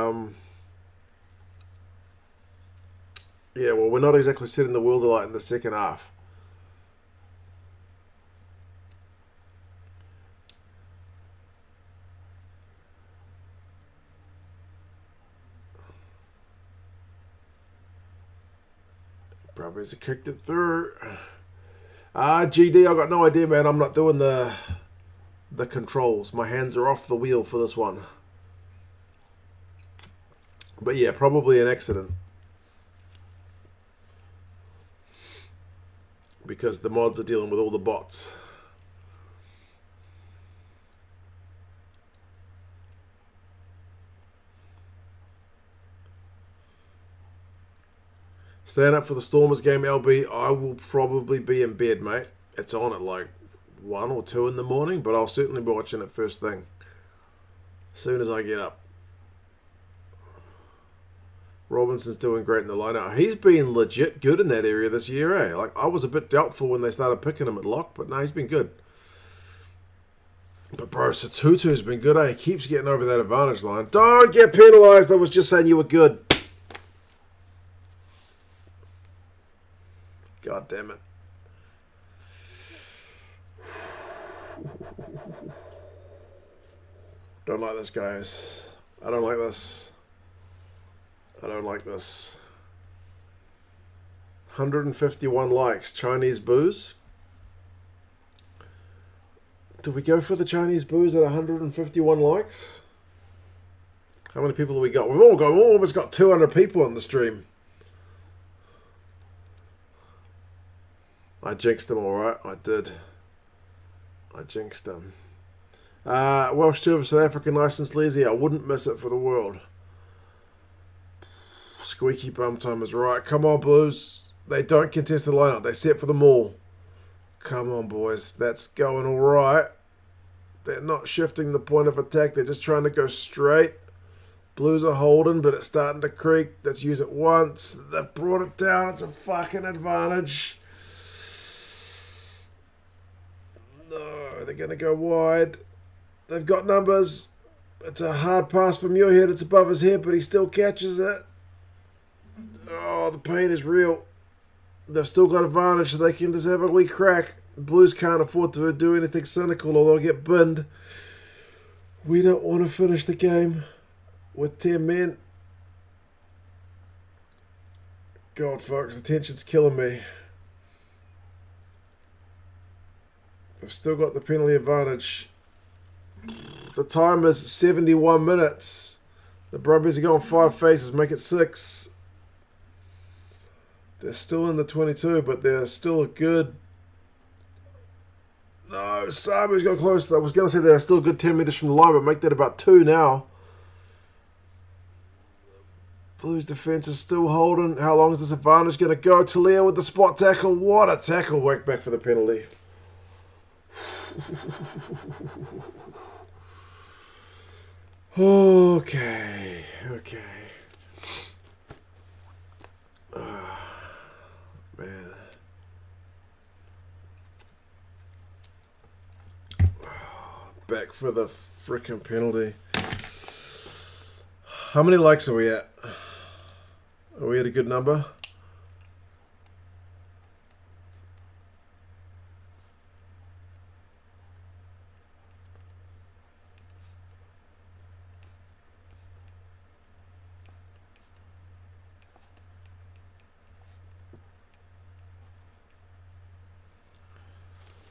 yeah, well, we're not exactly setting the world alight in the second half. Brumbies have kicked it through. GD, I got no idea, man. I'm not doing the controls. My hands are off the wheel for this one. But yeah, probably an accident. Because the mods are dealing with all the bots. Staying up for the Stormers game, LB. I will probably be in bed, mate. It's on at like 1 or 2 in the morning, but I'll certainly be watching it first thing. As soon as I get up. Robinson's doing great in the lineup. He's been legit good in that area this year, eh? Like, I was a bit doubtful when they started picking him at lock, but no, he's been good. But bro, Satutu's been good, eh? He keeps getting over that advantage line. Don't get penalised. I was just saying you were good. God damn it. Don't like this, guys. I don't like this. I don't like this. 151 likes. Chinese booze. Do we go for the Chinese booze at 151 likes? How many people have we got? We've almost got 200 people on the stream. I jinxed them, alright. I did. I jinxed them. Welsh Tour South African license lazy. I wouldn't miss it for the world. Squeaky bum time is right. Come on, Blues. They don't contest the lineup. They set for the maul. Come on, boys. That's going all right. They're not shifting the point of attack. They're just trying to go straight. Blues are holding, but it's starting to creak. Let's use it once. They've brought it down. It's a fucking advantage. No, they're going to go wide. They've got numbers. It's a hard pass from Muirhead. It's above his head, but he still catches it. Oh, the pain is real. They've still got advantage, so they can just have a wee crack. The Blues can't afford to do anything cynical, or they'll get binned. We don't want to finish the game with 10 men. God, folks, the tension's killing me. They've still got the penalty advantage. The time is 71 minutes. The Brumbies are going 5 faces, make it 6. They're still in the 22, but they're still a good... No, Samu's got close. I was going to say they're still a good 10 metres from the line, but make that about 2 now. Blues defence is still holding. How long is this advantage going to go? Talia with the spot tackle. What a tackle. Whack back for the penalty. Okay. Man. Back for the frickin' penalty. How many likes are we at? Are we at a good number?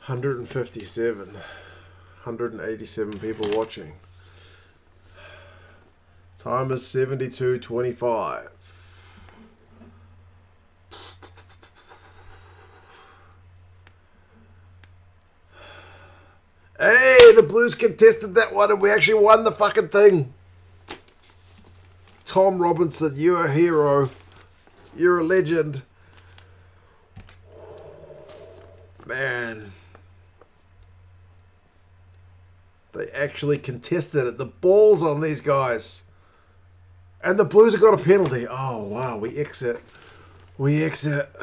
$157, 187 people watching. Time is 72:25. Hey, the Blues contested that one and we actually won the fucking thing. Tom Robinson, you're a hero. You're a legend. Man. They actually contested it. The balls on these guys. And the Blues have got a penalty. Oh, wow. We exit. We exit.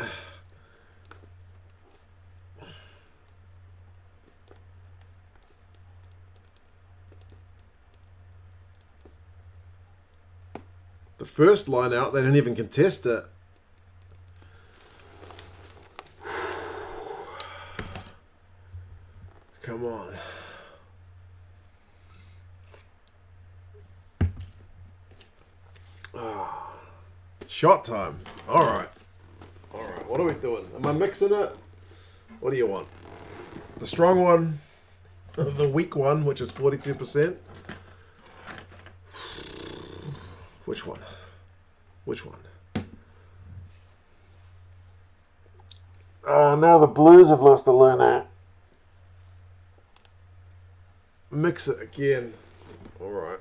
The first line out, they didn't even contest it. Come on. Oh. Shot time. All right. All right. What are we doing? Am I mixing it? What do you want? The strong one, the weak one, which is 42%. Which one? Which one? Oh, now the Blues have lost the learner. Mix it again. All right.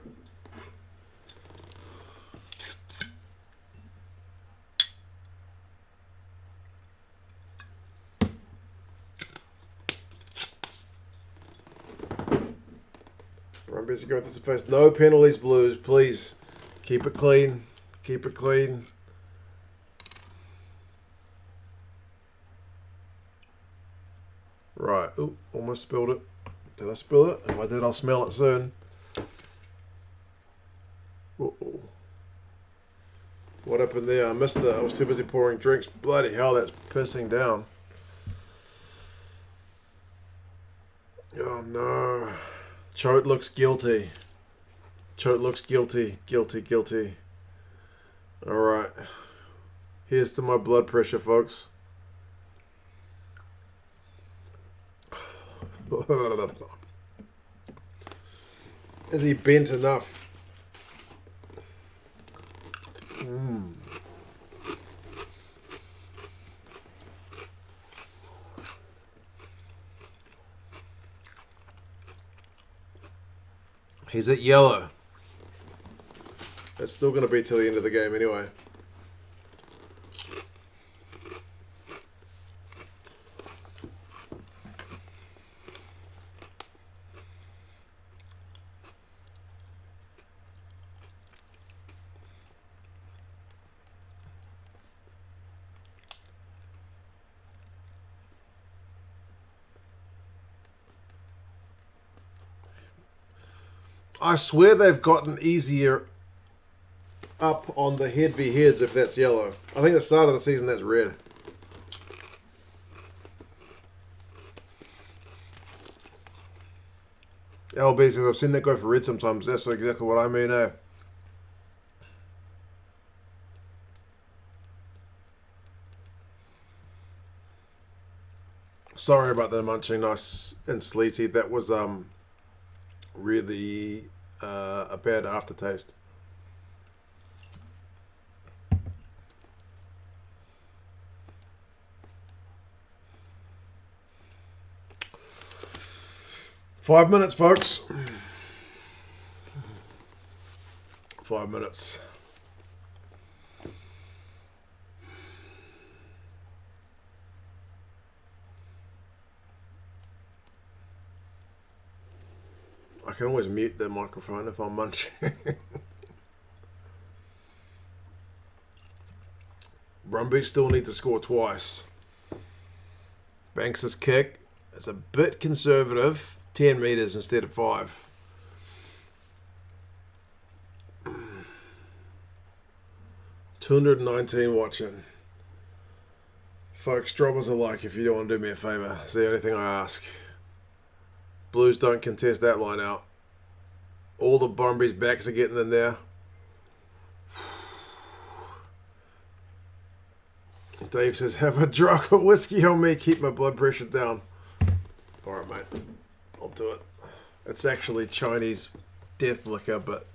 Brumbies are going to the first. No penalties, Blues, please. Keep it clean. Keep it clean. Right. Ooh, almost spilled it. Did I spill it? If I did, I'll smell it soon. Uh-oh. What happened there? I missed it. I was too busy pouring drinks. Bloody hell, that's pissing down. Oh, no. Choate looks guilty. Choate looks guilty. Guilty, guilty. Alright. Here's to my blood pressure, folks. Is he bent enough? He's at yellow. It's still going to be till the end of the game anyway. I swear they've gotten easier up on the head v heads if that's yellow. I think at the start of the season that's red. LB, because I've seen that go for red sometimes. That's exactly what I mean, eh? Sorry about the munching, nice and sleazy. That was really a bad aftertaste. Five minutes, folks. 5 minutes. I can always mute the microphone if I'm munching. Brumbies still need to score twice. Banks' kick is a bit conservative. 10 metres instead of 5. $219 watching. Folks, drop us a like if you don't want to do me a favour. It's the only thing I ask. Blues don't contest that line out. All the Brumbies backs are getting in there. Dave says, have a drop of whiskey on me, keep my blood pressure down. Alright, mate. I'll do it. It's actually Chinese death liquor, but...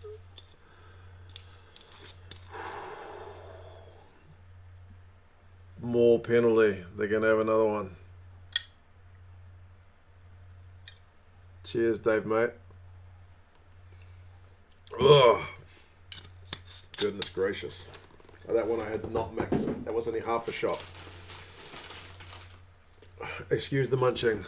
More penalty. They're going to have another one. Cheers, Dave, mate. Ugh. Goodness gracious. Oh, that one I had not mixed. That was only half a shot. Excuse the munching.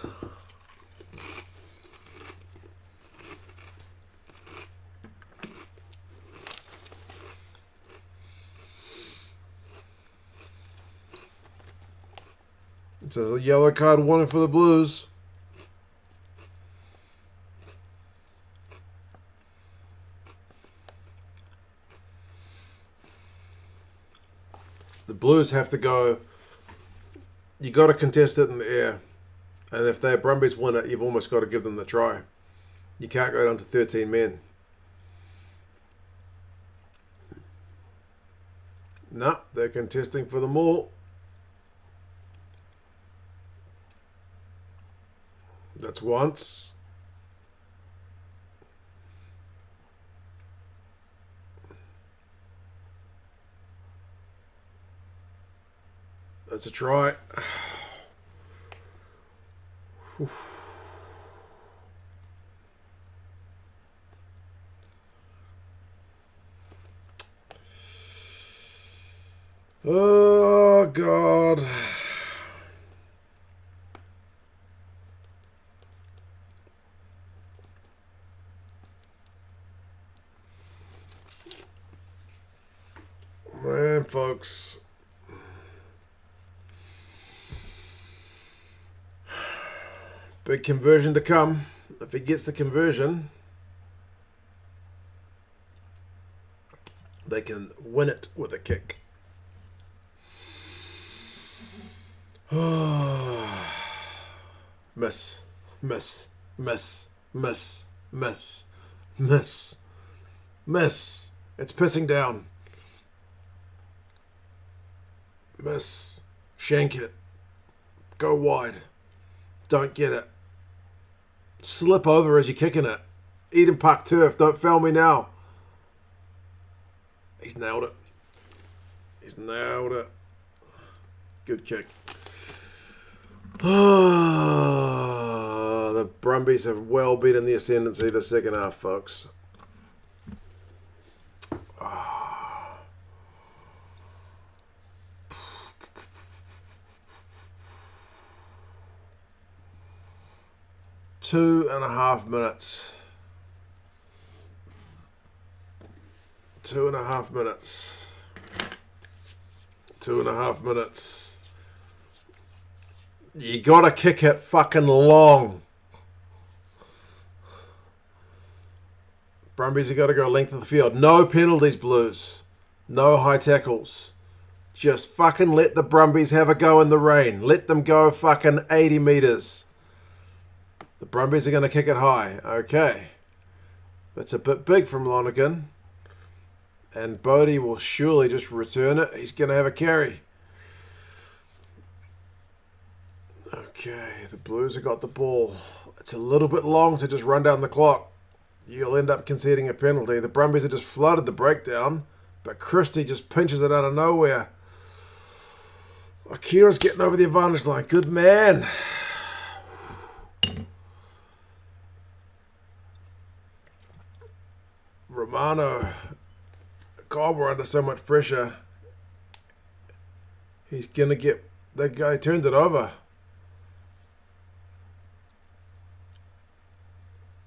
It says a yellow card warning for the Blues. The Blues have to go. You got to contest it in the air. And if the Brumbies win it, you've almost got to give them the try. You can't go down to 13 men. No, they're contesting for the maul. That's once. That's a try. Oh, God. Man, folks. Big conversion to come. If he gets the conversion, they can win it with a kick. Miss, miss, miss, miss, miss, miss, miss. It's pissing down. Miss. Shank it. Go wide. Don't get it. Slip over as you're kicking it. Eden Park turf. Don't foul me now. He's nailed it. He's nailed it. Good kick. The Brumbies have well been in the ascendancy the second half, folks. 2.5 minutes. 2.5 minutes. 2.5 minutes. You gotta kick it fucking long. Brumbies have got to go length of the field. No penalties, Blues. No high tackles. Just fucking let the Brumbies have a go in the rain. Let them go fucking 80 metres. The Brumbies are going to kick it high. Okay. That's a bit big from Lonergan. And Bodie will surely just return it. He's going to have a carry. Okay, the Blues have got the ball. It's a little bit long to just run down the clock. You'll end up conceding a penalty. The Brumbies have just flooded the breakdown, but Christie just pinches it out of nowhere. Akira's getting over the advantage line. Good man. Romano. God, we're under so much pressure. He's going to get... That guy turned it over.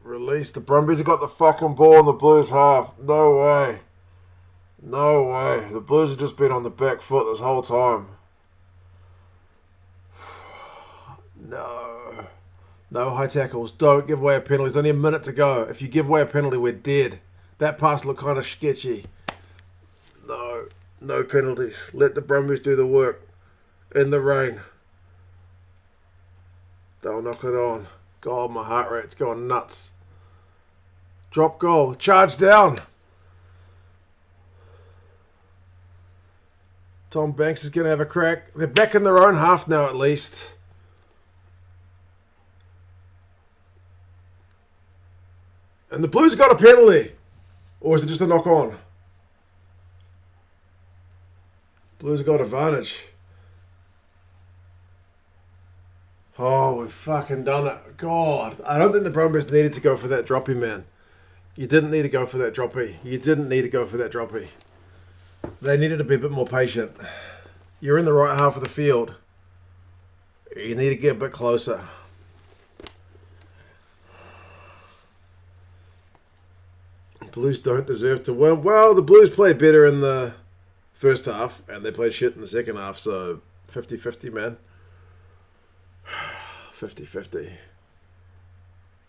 Release. The Brumbies have got the fucking ball in the Blues half. No way. No way. The Blues have just been on the back foot this whole time. No. No high tackles. Don't give away a penalty. There's only a minute to go. If you give away a penalty, we're dead. That pass looked kind of sketchy. No. No penalties. Let the Brumbies do the work. In the rain. They'll knock it on. God, my heart rate's going nuts. Drop goal. Charge down. Tom Banks is going to have a crack. They're back in their own half now at least. And the Blues got a penalty. Or is it just a knock on? Blues got advantage. Oh, we've fucking done it. God. I don't think the Brumbies needed to go for that droppy, man. You didn't need to go for that droppy. You didn't need to go for that droppy. They needed to be a bit more patient. You're in the right half of the field. You need to get a bit closer. Blues don't deserve to win. Well, the Blues played better in the first half, and they played shit in the second half, so 50-50, man. 50-50.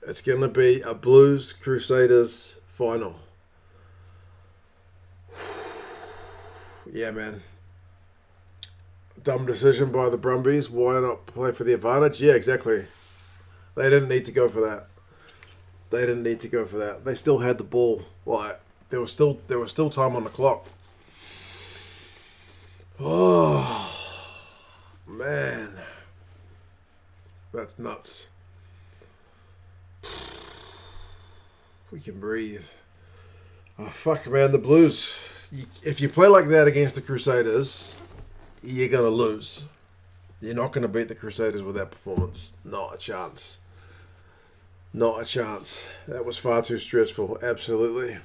It's going to be a Blues Crusaders final. Yeah, man. Dumb decision by the Brumbies. Why not play for the advantage? Yeah, exactly. They didn't need to go for that. They still had the ball. Like there was still time on the clock. Oh man, that's nuts. We can breathe. Oh fuck, man, the Blues. If you play like that against the Crusaders, you're gonna lose. You're not gonna beat the Crusaders with that performance. Not a chance. Not a chance. That was far too stressful. Absolutely.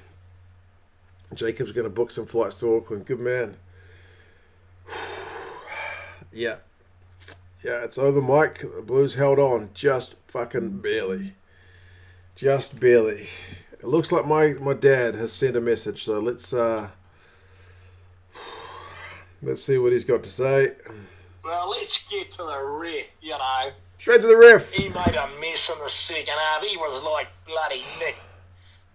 Jacob's going to book some flights to Auckland. Good man. Yeah. Yeah, it's over, Mike. The Blues held on just fucking barely. Just barely. It looks like my dad has sent a message, so let's see what he's got to say. Well, let's get to the ref, you know. Straight to the ref. He made a mess in the second half. He was like bloody Nick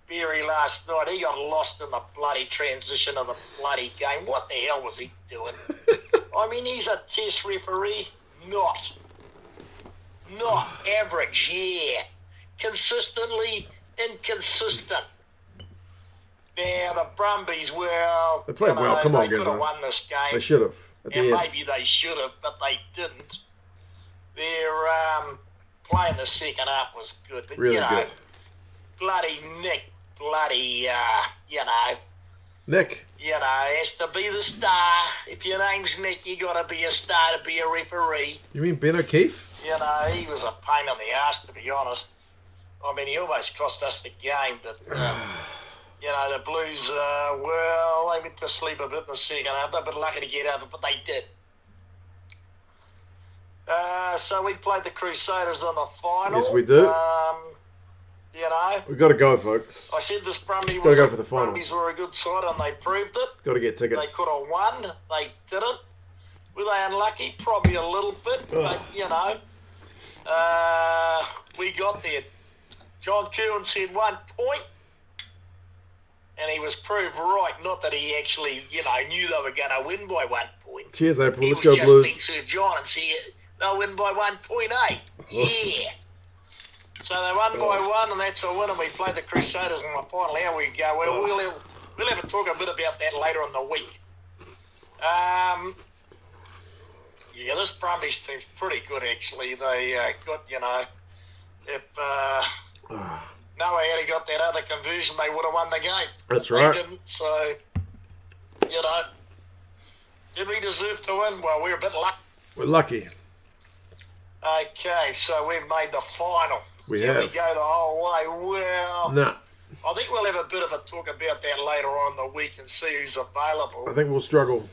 Berry last night. He got lost in the bloody transition of the bloody game. What the hell was he doing? I mean, he's a test referee. Not average, yeah. Consistently inconsistent. Now, the Brumbies, well... They played well. Come on, guys. They could have Gazza. won this game. They should have. And maybe they should have, but they didn't. Their play in the second half was good. But, really you know, good. Bloody Nick, Nick. You know, has to be the star. If your name's Nick, you got to be a star to be a referee. You mean Ben O'Keefe? You know, he was a pain in the ass, to be honest. I mean, he almost cost us the game, but, you know, the Blues, well, they went to sleep a bit in the second half. They've been lucky to get out of it, but they did. So we played the Crusaders on the final. Yes, we do. You know, We've got to go, folks. I said this Brumbies Got to go for the final. Brumbies were a good side, and they proved it. Got to get tickets. They could have won. They didn't. Were they unlucky? Probably a little bit, but you know, we got there. John Curran said 1 point, and he was proved right. Not that he actually, you know, knew they were going to win by 1 point. Cheers, April. Let's he go, was just Blues. being Sir John and said they'll win by 1 point, eh? Yeah. So they won by 1, and that's a win, and we played the Crusaders in the final. How we go? Well, we'll have a talk a bit about that later in the week. Yeah, this Brumbies team's pretty good, actually. They got, you know, if Noah had got that other conversion, they would have won the game. That's right. They didn't, so, you know, did we deserve to win? Well, we're a bit lucky. We're lucky. Okay, so we've made the final. We Can have. we go the whole way? Well, No. I think we'll have a bit of a talk about that later on in the week and see who's available. I think we'll struggle.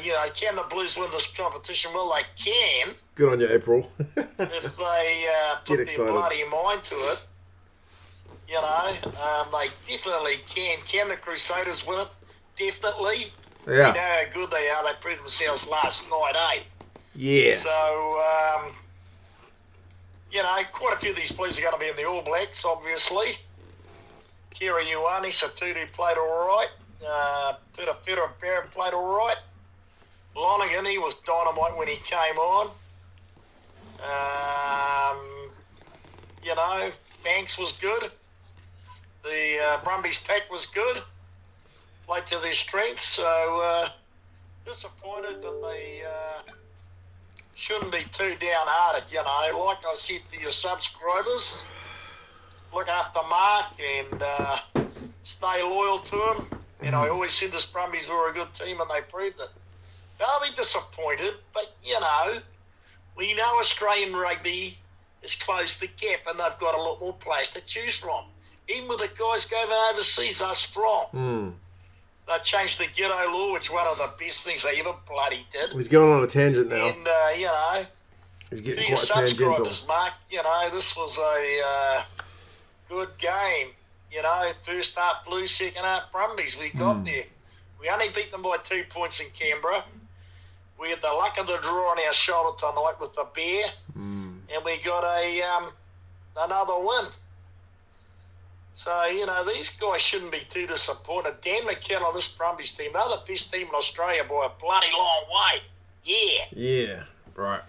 You know, can the Blues win this competition? Well, they can Good on you, April. if they put their bloody mind to it. You know, they definitely can. Can the Crusaders win it? Definitely. Yeah. You know how good they are. They proved themselves last night, eh? Yeah. So, you know, quite a few of these players are going to be in the All Blacks, obviously. Kira Ioane, Satutu played all right. Peter Feder and Barron played all right. Lonergan, he was dynamite when he came on. You know, Banks was good. The Brumbies pack was good. Played to their strength, so disappointed that they shouldn't be too downhearted, you know. Like I said to your subscribers, look after Mark and stay loyal to him. You know, I always said this Brumbies were a good team and they proved it. They'll be disappointed, but, you know, we know Australian rugby has closed the gap and they've got a lot more players to choose from. Even with the guys going overseas, they're strong. They changed the ghetto law, which is one of the best things they ever bloody did. He's going on a tangent now. And, you know, He's getting to your quite tangential. subscribers, Mark, you know, this was a good game. You know, first half Blues, second half Brumbies. We got there. We only beat them by 2 points in Canberra. We had the luck of the draw on our shoulder tonight with the bear, and we got another win. So, these guys shouldn't be too disappointed. Dan McKenna, this Brumbies team, they're the best team in Australia by a bloody long way. Yeah. Yeah, right.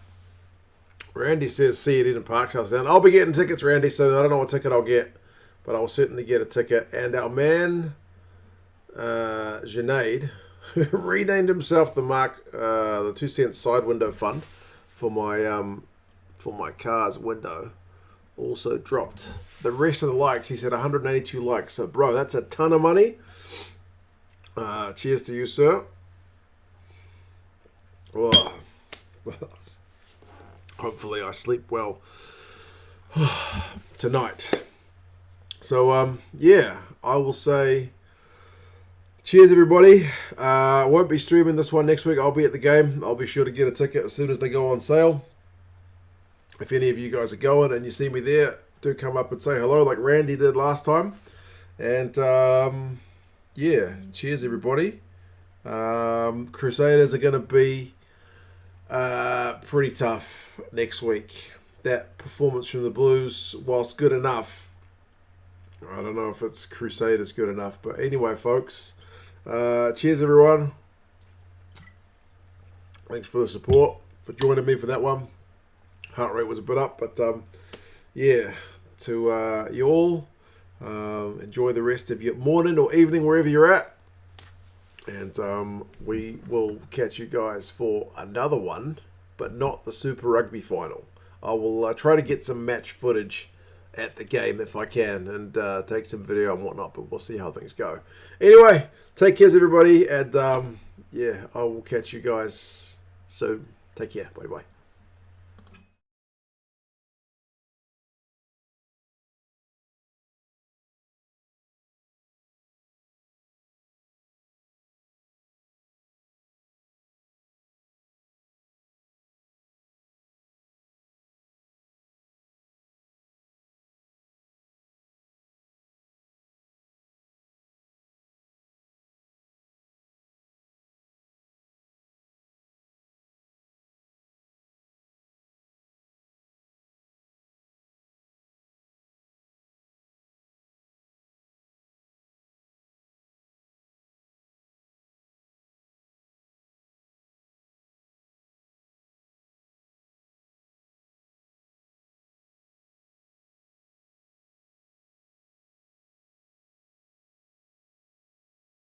Randy says, see you in Parks House then. I'll be getting tickets, Randy, so I don't know what ticket I'll get, but I'll certainly get a ticket. And our man, Junaid, renamed himself the 2 cent side window fund for my car's window. Also dropped the rest of the likes. He said 182 likes. So, bro, that's a ton of money. Cheers to you, sir. Oh. Hopefully I sleep well tonight. So, yeah, I will say cheers, everybody. I won't be streaming this one next week. I'll be at the game. I'll be sure to get a ticket as soon as they go on sale. If any of you guys are going and you see me there, do come up and say hello like Randy did last time. And, yeah, cheers, everybody. Crusaders are going to be pretty tough next week. That performance from the Blues, whilst good enough, I don't know if it's Crusaders good enough. But anyway, folks, cheers, everyone. Thanks for the support, for joining me for that one. Heart rate was a bit up, but yeah, to you all, enjoy the rest of your morning or evening wherever you're at, and we will catch you guys for another one, but not the Super Rugby final. I will try to get some match footage at the game if I can, and take some video and whatnot, but we'll see how things go. Anyway, take care, everybody, and yeah, I will catch you guys soon. Take care. Bye-bye.